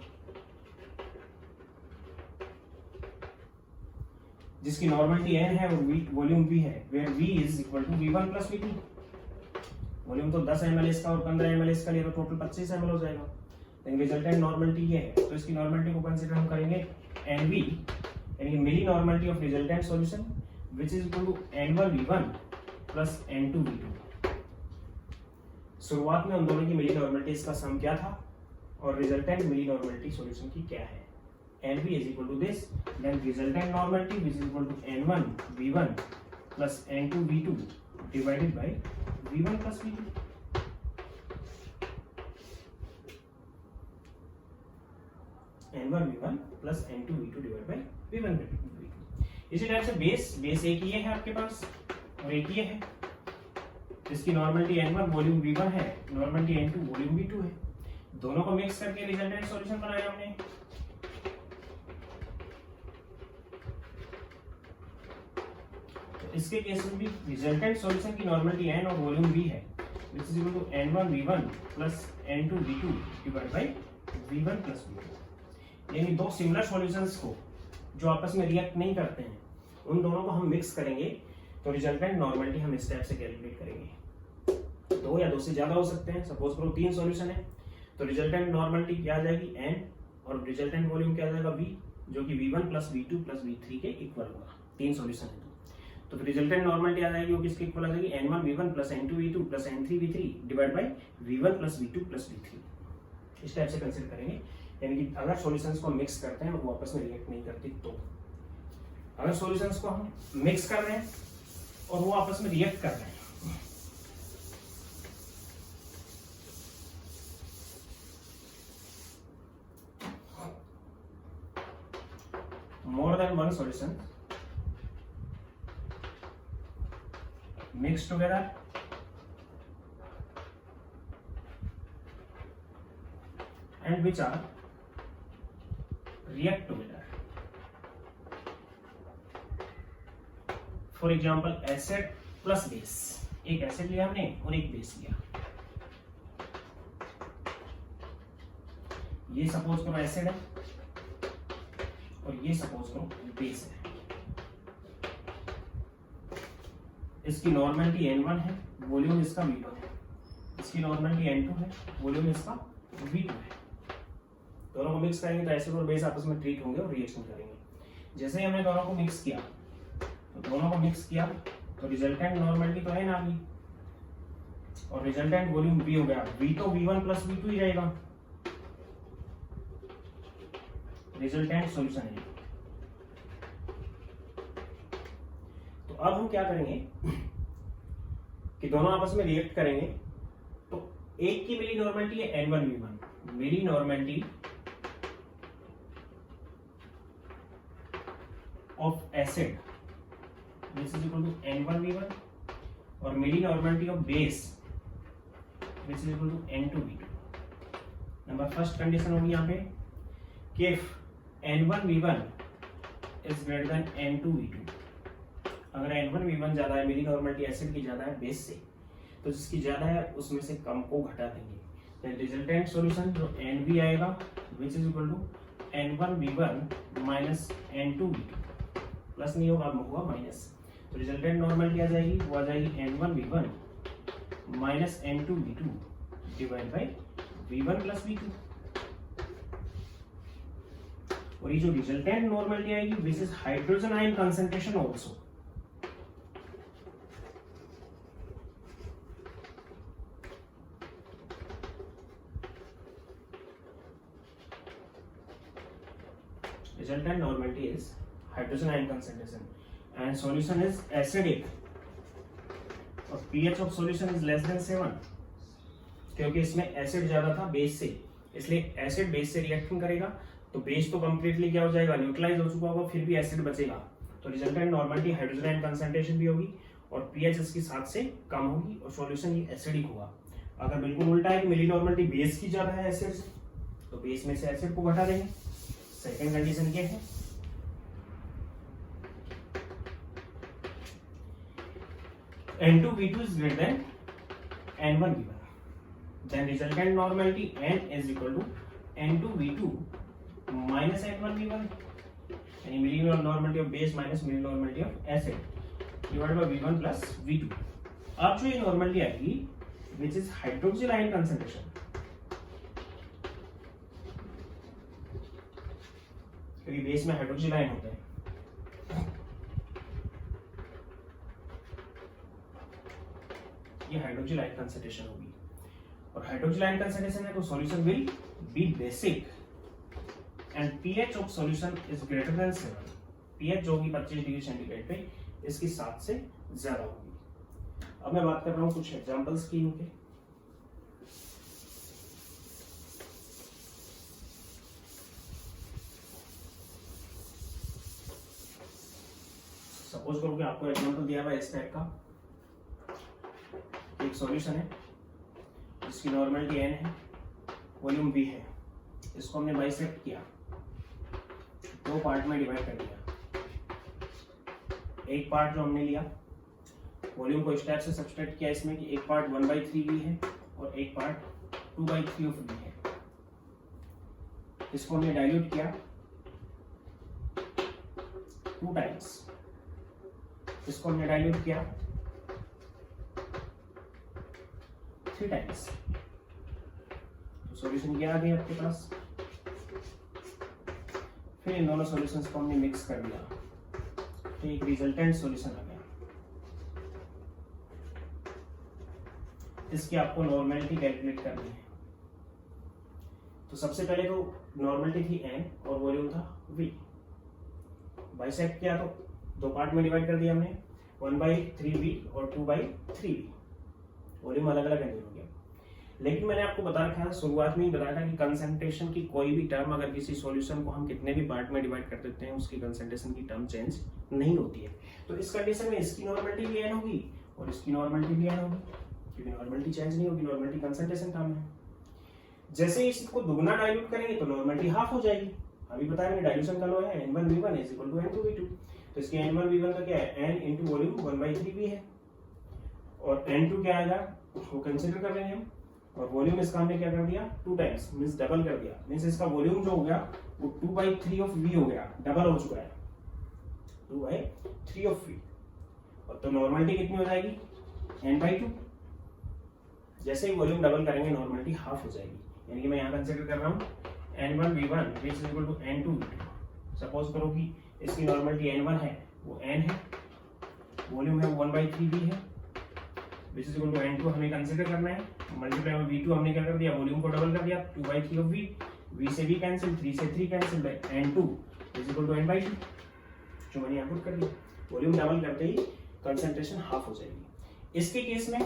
Speaker 1: जिसकी नॉर्मलिटी n है और वॉल्यूम v है, where v is equal to v1 plus v2। Volume तो 10 ml इसका और 15 ml इसका लिए तो टोटल 25 ml हो जाएगा। लेकिन रिजल्टेंट नॉर्मलिटी ये है, तो इसकी नॉर्मलिटी को कंसीडर हम करेंगे nv, यानी milli normality of resultant solution which is equal to n1 v1 plus n2 v2। शुरुआत में उन दोनों की मिली नॉर्मलिटीज का सम क्या था और रिजल्टेंट मिली नॉर्मलिटी सॉल्यूशन की क्या है। nv is equal to this, then resultant normality which is equal to n1 v1 plus n2 v2 divided by v1 plus v2। n1 v1 plus n2 v2 divided by v1 v2। इसी type से base एक ही है आपके पास और एक ही है, जिसकी normality n1 volume v1 है, नॉर्मलिटी n2 वॉल्यूम v2 है। दोनों को मिक्स करके रिजल्टेंट सॉल्यूशन बनाया हमने। इसके केस में भी रिजल्टेंट सॉल्यूशन की नॉर्मलिटी n और वॉल्यूम v है, which is equal to n1 v1 plus n2 v2 divided by v1 plus v2। यानी दो सिमिलर सॉल्यूशंस को जो आपस में रिएक्ट नहीं करते हैं उन दोनों को हम मिक्स करेंगे तो रिजल्टेंट नॉर्मलिटी हम इस टाइप से कैलकुलेट करेंगे। दो या दो से ज्यादा हो सकते हैं, सपोज करो 3 सॉल्यूशन है तो रिजल्टेंट नॉर्मलिटी क्या आ जाएगी n और रिजल्टेंट वॉल्यूम क्या आ जाएगा v, जो कि v1 plus v2 plus v3 के इक्वल होगा। 3 सॉल्यूशन है तो फिर रिजल्टेंट नॉर्मलिटी आ जाएगी वो किसके इक्वल आ जाएगी, n1 v1 plus n2 v2 plus n3 v3 divide by v1 plus v2 plus v3। इस टाइप से कंसीडर करेंगे, यानी कि अगर सॉल्यूशंस को मिक्स करते हैं और वो आपस में रिएक्ट नहीं करती, तो अगर सॉल्यूशंस को हम मिक्स कर रहे हैं और वो आपस में रिएक्ट कर रहे हैं, more than one solution mixed together and which are react together. For example, acid plus base, एक एसिड लिया हमने और एक बेस लिया। ये सपोज करो एसिड है और ये सपोज करो बेस है। इसकी नॉर्मलिटी n1 है, वॉल्यूम इसका v1 है। इसकी नॉर्मलिटी n2 है, वॉल्यूम इसका v2 है। दोनों को मिक्स करेंगे तो एसिड और बेस आपस में ट्रीट होंगे और रिएक्शन करेंगे। जैसे ही हमने दोनों को मिक्स किया तो रिजल्टेंट नॉर्मलिटी तो है ना अभी, और रिजल्टेंट वॉल्यूम v हो गया। v तो v1 प्लस v2 ही रहेगा, रिजल्टेंट सॉल्यूशन है। तो अब हम क्या करेंगे कि दोनों आपस में रिएक्ट करेंगे। तो एक की मिली नॉर्मलिटी है n1 v1, milli normality of acid which is equal to n1 v1 और milli normality of base which is equal to n2 v2। Number first condition होगी यहाँ पे कि if n1 v1 is greater than n2 v2, अगर n1 v1 ज्यादा है, मिली normality acid की ज्यादा है बेस से, तो जिसकी ज्यादा है उसमें से कम को घटा देंगे। रिजल्टेंट सॉल्यूशन जो nv आएगा which is equal to n1 v1 minus n2 v2, plus नहीं होगा, होगा माइनस। तो रिजल्टेंट नॉर्मलिटी आ जाएगी, वो आ जाएगी n1 v1 minus n2 v2 divide by v1 plus v2। और ये जो रिजल्टेंट नॉर्मलिटी आएगी which is hydrogen ion concentration also. Resultant normality is hydrogen ion concentration and solution is acidic और pH of solution is less than 7, क्योंकि इसमें acid ज्यादा था base से, इसलिए एसिड बेस से रिएक्शन करेगा तो बेस तो कंप्लीटली क्या हो जाएगा, न्यूट्रलाइज हो चुका होगा, फिर भी एसिड बचेगा। तो resultant normality hydrogen ion concentration भी होगी और pH इसकी 7 से कम होगी और सॉल्यूशन ये एसिडिक होगा। अगर बिल्कुल उल्टा है कि मिली नॉर्मलिटी बेस की ज्यादा है एसिड से, तो बेस में से एसिड को घटा देंगे। सेकेंड कंडीशन क्या है, n2 v2 is greater than n1 v1, then resultant normality n is equal to n2 v2 minus n1 v1, यानी milli normality of base minus milli normality of acid divided by V1 plus V2। अब जो ये normality आएगी which is hydroxyl ion concentration, क्योंकि base में hydroxyl ion होते हैं, ये हाइड्रोक्सिल आयन कंसंट्रेशन होगी। और हाइड्रोक्सिल आयन कंसंट्रेशन है तो solution will be basic and pH of solution is greater than 7। pH जो होगी 25 डिग्री सेंटीग्रेड पे इसकी 7 से ज्यादा होगी। अब मैं बात कर रहा हूं कुछ एग्जांपल्स की इनके। सपोज करो कि आपको एग्जांपल दिया हुआ है इस टाइप का, एक सॉल्यूशन है जिसकी नॉर्मलिटी n है, वॉल्यूम V है, इसको हमने बाइसेक्ट किया, दो पार्ट में डिवाइड कर दिया। एक पार्ट जो हमने लिया वॉल्यूम को इस टाइप से सब्सट्रैक्ट किया इसमें कि एक पार्ट 1/3 V है और एक पार्ट 2/3 ऑफ V है। इसको हमने डाइल्यूट किया 2 टाइम्स, इसको हमने डाइल्यूट किया 3 टाइम्स। तो सॉल्यूशन क्या आ गया आपके पास। फिर इन दोनों सॉल्यूशंस को हमने मिक्स कर दिया तो एक रिजल्टेंट सॉल्यूशन आ गया। इसकी आपको नॉर्मलिटी कैलकुलेट करनी है। तो सबसे पहले तो नॉर्मलिटी थी n और वॉल्यूम था v, बाइसेक्ट किया तो दो पार्ट में डिवाइड कर दिया हमने, 1/3v और 2/3v, वॉल्यूम अलग अलग नहीं हो गया। लेकिन मैंने आपको बता रखा था, शुरुआत में ही बताया था कि कंसंट्रेशन की कोई भी टर्म अगर किसी सॉल्यूशन को हम कितने भी पार्ट में डिवाइड कर देते हैं उसकी कंसंट्रेशन की टर्म चेंज नहीं होती है। तो इस कंडीशन में इसकी नॉर्मलिटी भी n होगी और इसकी नॉर्मलिटी भी n होगी, क्योंकि नॉर्मलिटी चेंज नहीं होगी, नॉर्मलिटी कंसंट्रेशन टर्म है। जैसे ही इसको दुगना डाइल्यूट करेंगे तो नॉर्मलिटी हाफ हो जाएगी। अभी बताया मैंने डाइल्यूशन का लॉ है n1v1 = n2v2। तो इसके n1v1 का क्या है, n इंटू वॉल्यूम 1/3v है और n2 क्या आएगा उसको कंसीडर कर लेंगे हम, और वॉल्यूम इसका हमने क्या कर दिया 2 टाइम्स, मींस डबल कर दिया। मींस इसका वॉल्यूम जो हो गया वो 2/3 ऑफ v हो गया, डबल हो चुका है 2/3 ऑफ v। और तो नॉर्मलिटी कितनी हो जाएगी n/2। जैसे ही वॉल्यूम डबल करेंगे नॉर्मलिटी हाफ हो जाएगी। यानी कि मैं यहाँ कंसीडर कर रहा हूँ n1v1 = n2v2। सपोज करो कि इसकी नॉर्मलिटी n1 है, वो n है, वॉल्यूम है 1/3v है, which is equal to n2 हमें कंसीडर करना है। मल्टीप्लाई में v2 हमने क्या कर दिया, वॉल्यूम को डबल कर दिया 2/3 ऑफ v, v से v कैंसिल, 3 से 3 कैंसिल, n2 = n/2, जो मैंने यहाँ पुट कर दिया। वॉल्यूम डबल करते ही कंसंट्रेशन हाफ हो जाएगी। इसके केस में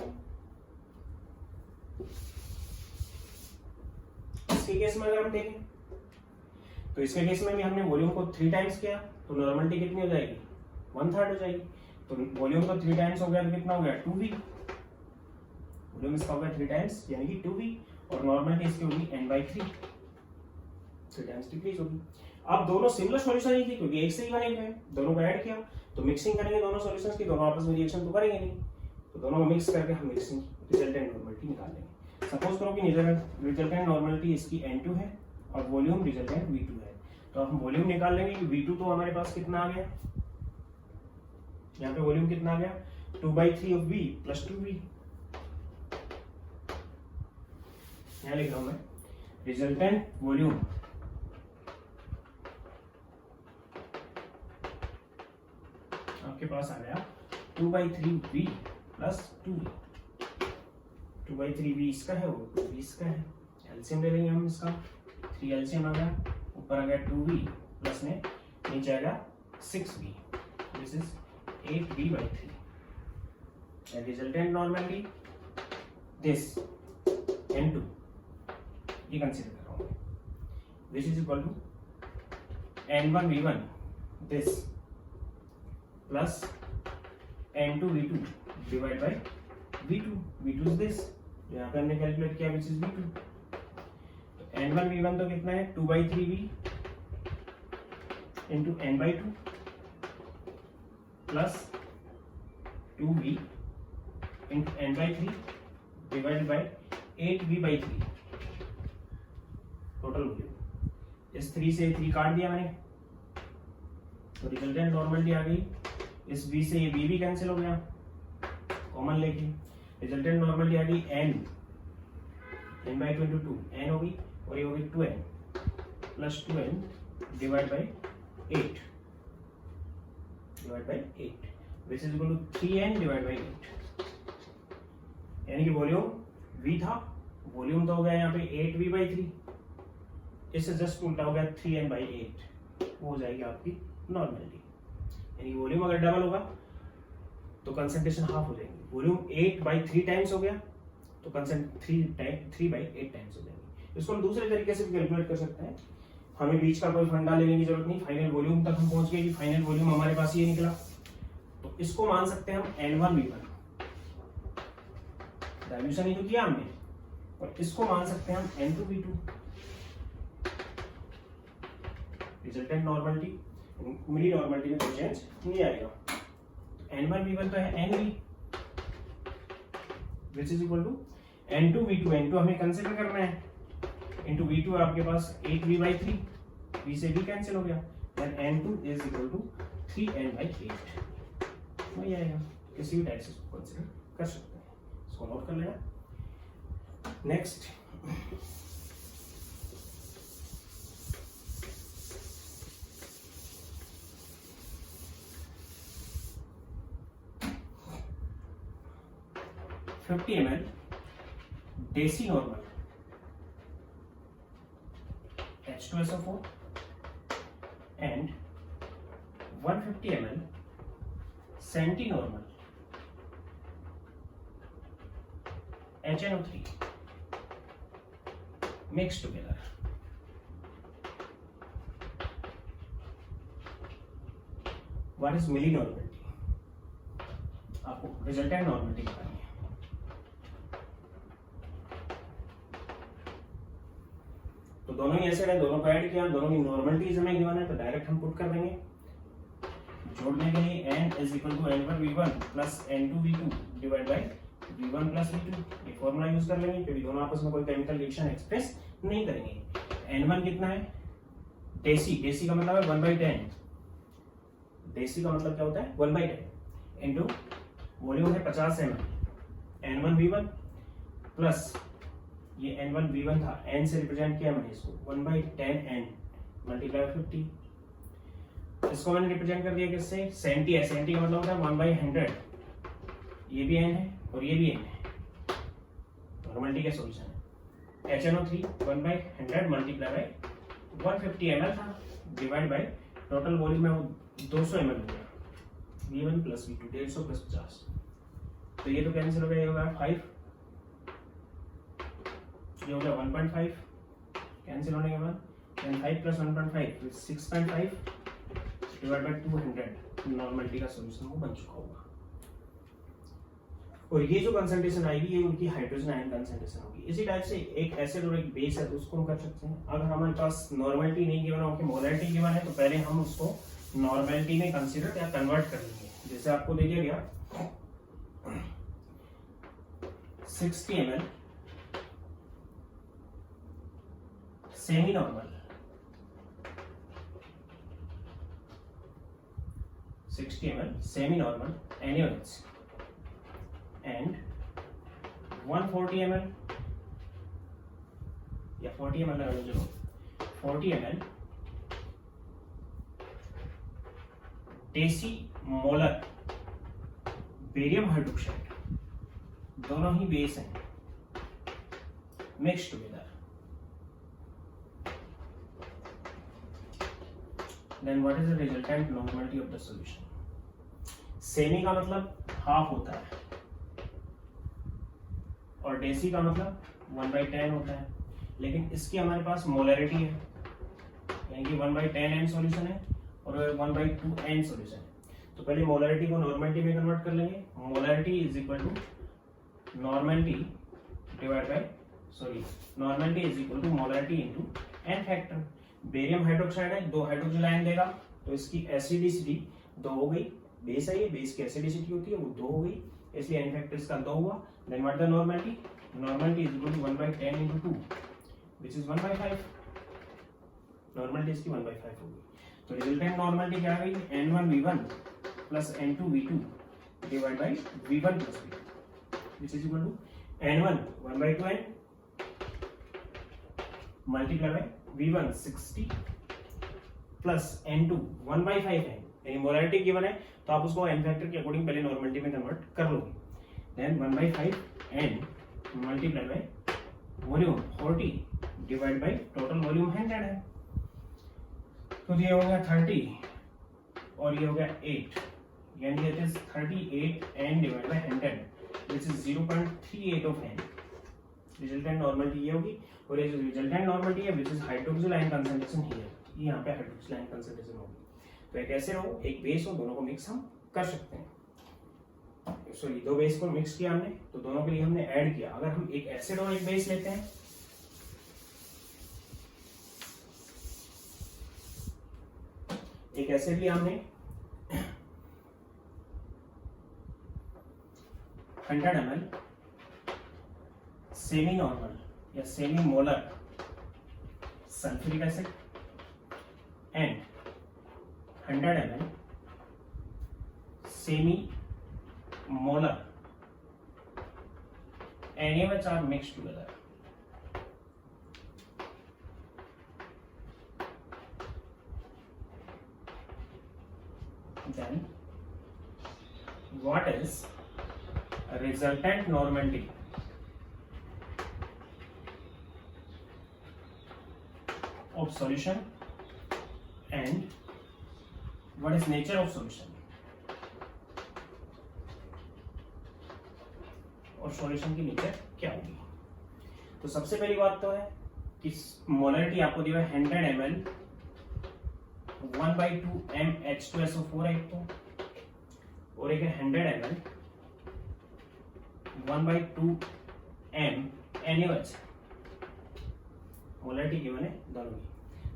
Speaker 1: अगर हम देखें तो इसके केस में भी हमने वॉल्यूम को 3 टाइम्स किया तो नॉर्मलिटी कितनी हो जाएगी 1/3 हो जाएगी। तो वॉल्यूम को 3 टाइम्स हो गया तो कितना हो गया 2v, वॉल्यूम इसका हो गया 3 टाइम्स यानी कि 2v, और नॉर्मलिटी इसकी होगी n/3, 3 टाइम्स डिक्रीज होगी। अब दोनों सिमिलर सॉल्यूशन ही थी क्योंकि एक से ही बने हुए हैं, दोनों को ऐड किया तो मिक्सिंग करेंगे दोनों सॉल्यूशंस की, दोनों आपस में रिएक्शन तो करेंगे नहीं, तो दोनों को मिक्स करके हम मिक्सिंग रिजल्टेंट नॉर्मलिटी निकाल लेंगे। सपोज करो कि रिजल्टेंट नॉर्मलिटी इसकी n2 है और वॉल्यूम रिजल्टेंट v2 है, तो अब हम वॉल्यूम निकाल लेंगे कि v2 तो हमारे पास कितना आ गया, यहाँ पे वॉल्यूम कितना आ गया 2/3 ऑफ v प्लस 2v। यहाँ लिख रहा हूं मैं रिजल्टेंट वॉल्यूम आपके पास आ गया 2/3v प्लस 2v। 2/3v इसका है वो 2v इसका है, एलसीएम ले लेंगे हम इसका, 3 एलसीएम आ गया, ऊपर आ गया 2v प्लस में नीचे आएगा 6v, this is 8v/3 and resultant normally this n2 ये कंसीडर कर रहा हूँ, which is equal to n1v1 this plus n2v2 divided by v2 is this, यहाँ पे हमने कैलकुलेट किया which is v2। तो n1v1 तो कितना है 2/3v into n/2 plus 2v into n/3 divided by 8v/3 total volume. इस 3 से 3 काट दिया मैंने तो रिजल्टेंट नॉर्मलिटी आ गई, इस b से ये b भी कैंसिल हो गया कॉमन लेके, रिजल्टेंट नॉर्मलिटी आ गई n/22 n होगी और ये होगी 2n plus 2n divide by 8 which is equal to 3n divide by 8, यानी कि वॉल्यूम v था, वॉल्यूम तो हो गया यहाँ पे 8v/3, इससे जस्ट उल्टा हो गया 3n/8, वो हो जाएगी आपकी नॉर्मलिटी। यानी वॉल्यूम अगर डबल होगा तो कंसंट्रेशन हाफ हो जाएगी, वॉल्यूम 8/3 टाइम्स हो गया तो कंसंट्रेशन 3/8 टाइम्स हो जाएगी। इसको हम दूसरे तरीके से भी कैलकुलेट कर सकते हैं, हमें बीच का कोई फंडा लेने की जरूरत नहीं, फाइनल वॉल्यूम तक हम पहुंच गए कि फाइनल वॉल्यूम हमारे पास ये निकला, तो इसको मान सकते हैं हम n1v1, डाइल्यूशन ही तो किया हमने, और इसको मान सकते हैं हम n2v2, रिजल्टेंट नॉर्मलिटी मिली नॉर्मलिटी में कोई चेंज नहीं आएगा। n1v1 तो है nv which is equal to n2v2, n2 हमें कंसिडर करना है, इंटू v2 आपके पास 8v/3, v से v कैंसिल हो गया, then n2 is equal to 3n/8, वही आएगा। किसी भी टाइप से इसको कंसिडर कर सकते हैं, इसको नोट कर लेना। Next $50 ml deci normal H2SO4 and 150 ml centi normal HNO3 mixed together। What is milli normality? आपको रिजल्टेंट नॉर्मलिटी बतानी है। तो दोनों ही ऐसे रहे, दोनों को ऐड किया, दोनों की नॉर्मलिटीज हमें गिवन है, तो डायरेक्ट हम पुट कर देंगे। जोड़ने के लिए n is equal to n1v1 plus n2v2 divide by v1 plus v2, ये फॉर्मूला यूज कर लेंगे क्योंकि दोनों आपस में कोई केमिकल रिएक्शन एक्सप्रेस नहीं करेंगे। n1 कितना है? देसी, देसी का मतलब है 1/10, देसी का मतलब क्या होता है 1/10 इंटू वॉल्यूम है 50 ml, n1v1 प्लस ये n1v1 था, n से रिप्रेजेंट किया मैंने इसको 1/10n मल्टीप्लाई 50, इसको मैंने रिप्रेजेंट कर दिया किससे? सेंटी है, सेंटी का मतलब होता है 1/100, ये भी n है और ये भी n है, नॉर्मलिटी का सॉल्यूशन है। HNO3 1/100 मल्टीप्लाई बाई 150 ml था डिवाइड बाई टोटल वॉल्यूम है वो 200 ml हो गया, v1 प्लस v2 150 प्लस 50, तो ये तो कैंसिल हो गया, ये होगा 5, ये हो गया 1.5 कैंसिल होने के बाद, then 5 plus 1.5 6.5 divide by 200, normality का सॉल्यूशन वो बन चुका होगा। और ये जो कंसंट्रेशन आएगी ये उनकी हाइड्रोजन आयन कंसंट्रेशन होगी। इसी टाइप से एक एसिड और एक बेस है तो उसको हम कर सकते हैं। अगर हमारे पास नॉर्मलिटी नहीं गिवन है, मोलैरिटी गिवन है, तो पहले हम उसको नॉर्मलिटी में कंसीडर या कन्वर्ट कर लेंगे। जैसे आपको दे दिया गया 60 ml semi normal, 60 ml semi normal NaOH and 140 ml या 40 ml लगा लो, चलो 40 ml देसी मोलर बेरियम हाइड्रोक्साइड, दोनों ही बेस हैं, mix together. Then what is the resultant normality of the solution? Semi का मतलब हाफ होता है और डेसी का मतलब 1/10 होता है, लेकिन इसकी हमारे पास मोलैरिटी है, यानी कि 1/10n सॉल्यूशन है और 1/2n सॉल्यूशन है। तो पहले मोलैरिटी को नॉर्मलिटी में कन्वर्ट कर लेंगे। Molarity is equal to normality divide by normality is equal to molarity into n factor. Barium hydroxide है, 2 हाइड्रोजन आयन देगा तो इसकी एसिडिसिटी 2 हो गई, बेस है ये, बेस की एसिडिसिटी होती है वो 2 हो गई, इसलिए n फैक्टर इसका 2 हुआ। Then what the normality? Normality is equal to 1/10 into 2 which is 1/5। Normality इसकी 1/5 होगी। तो रिजल्टेंट नॉर्मलिटी क्या आ गई, N1V1 plus N2V2 divide by V1 plus V2 which is equal to N1 1/2N multiply by V1 60 plus N2 1/5N। यानी molarity given है तो आप उसको n फैक्टर के अकॉर्डिंग पहले नॉर्मलिटी में कन्वर्ट कर लोगे। Then 1/5N multiply by volume 40 divide by total volume 100 है। तो ये हो गया 30 और ये हो गया 8, यानी it is 38N divide by 100 which is 0.38 of N। Resultant normality ये होगी और ये जो रिजल्टेंट नॉर्मलिटी है विच is hydroxyl ion concentration here, ये यहाँ पे हाइड्रोक्सिल आयन कंसंट्रेशन होगी। तो एक एसिड हो एक बेस हो, दोनों को मिक्स हम कर सकते हैं। सॉरी, दो बेस को मिक्स किया हमने तो दोनों के लिए हमने ऐड किया। अगर हम एक एसिड और एक बेस लेते हैं, एक एसिड लिया हमने 100 ml सेमी नॉर्मल या semi molar sulphuric acid and 100 ml semi molar NaOH are mixed together. Then what is a resultant normality of solution and what is nature of solution और solution की nature क्या होगी। तो सबसे पहली बात तो है कि मोलरिटी आपको दिया है 100 ml 1/2 H2SO4 एक तो, और एक है 100 ml 1/2 NaOH। मोलरिटी गिवन है दोनों की,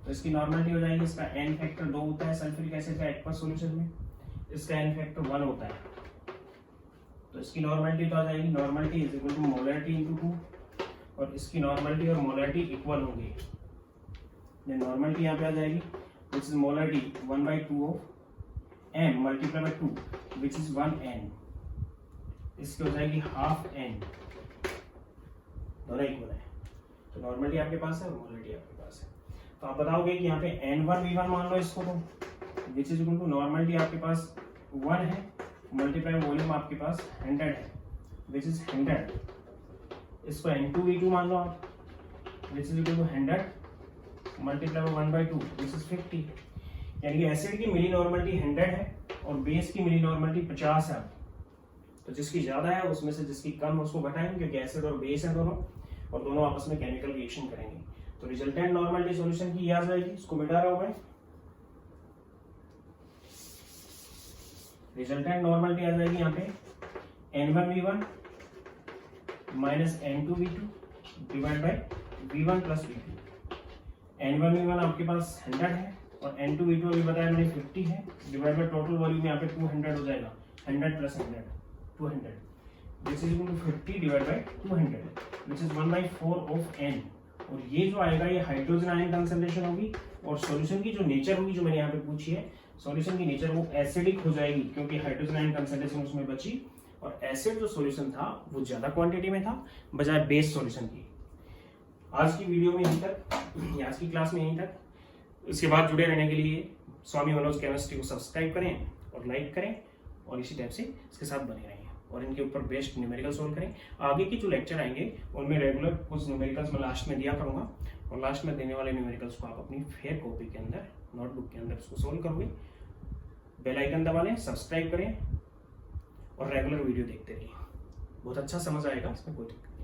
Speaker 1: तो इसकी नॉर्मलिटी हो जाएगी, इसका n फैक्टर 2 होता है सल्फ्यूरिक एसिड का एक्वस सॉल्यूशन में, इसका n फैक्टर 1 होता है। तो इसकी नॉर्मलिटी तो आ जाएगी, normality is equal to molarity into 2, और इसकी नॉर्मलिटी और मोलरिटी इक्वल होंगी। नॉर्मलिटी यहाँ पे आ जाएगी which is molarity 1/2 of m multiply by 2 which is 1n, इसकी हो जाएगी हाफ n, दोनों इक्वल है। तो नॉर्मलिटी आपके पास है और मोलरिटी आपके पास है। तो आप बताओगे कि यहाँ पे N1V1 मान लो इसको, तो which is equal to normality आपके पास 1 है मल्टीप्लाई वॉल्यूम आपके पास 100 है विच इज 100, इसको N2V2 मान लो आप which is equal to 100 multiply 1/2 which is 50। यानी कि एसिड की मिली नॉर्मलिटी 100 है और बेस की मिली नॉर्मलिटी 50 है। तो जिसकी ज्यादा है उसमें से जिसकी कम है उसको घटाएंगे, क्योंकि एसिड और बेस है दोनों, और दोनों आपस में केमिकल रिएक्शन करेंगे। तो रिजल्टेंट नॉर्मलिटी सॉल्यूशन की आ जाएगी, इसको मिटा रहा हूं मैं। रिजल्टेंट नॉर्मलिटी आ जाएगी यहाँ पे N1V1 minus N2V2 divide by V1 plus V2। N1V1 आपके पास 100 है और N2V2 अभी बताया मैंने 50 है, डिवाइड बाई टोटल वॉल्यूम यहाँ पे 200 हो जाएगा, 100 plus 100 200 this is equal to 50 divide by 200 which is 1/4 of n। और ये जो आएगा ये हाइड्रोजन आयन कंसंट्रेशन होगी, और सॉल्यूशन की जो नेचर होगी जो मैंने यहाँ पे पूछी है, सॉल्यूशन की नेचर वो एसिडिक हो जाएगी, क्योंकि हाइड्रोजन आयन कंसंट्रेशन उसमें बची और एसिड जो सॉल्यूशन था वो ज्यादा क्वांटिटी में था बजाय बेस सॉल्यूशन की। आज की वीडियो में यहीं तक, आज की क्लास में यहीं तक। इसके बाद जुड़े रहने के लिए स्वामी मनोज केमिस्ट्री को सब्सक्राइब करें और लाइक करें, और इसी टाइप से इसके साथ बने रहें और इनके ऊपर बेस्ट न्यूमेरिकल सोल्व करें। आगे की जो लेक्चर आएंगे उनमें रेगुलर कुछ न्यूमेरिकल्स मैं लास्ट में दिया करूंगा, और लास्ट में देने वाले न्यूमेरिकल्स को आप अपनी फेयर कॉपी के अंदर, नोटबुक के अंदर उसको सोल्व करोगे। बेल आइकन दबा लें, सब्सक्राइब करें और रेगुलर वीडियो देखते रहिए, बहुत अच्छा समझ आएगा, इसमें कोई दिक्कत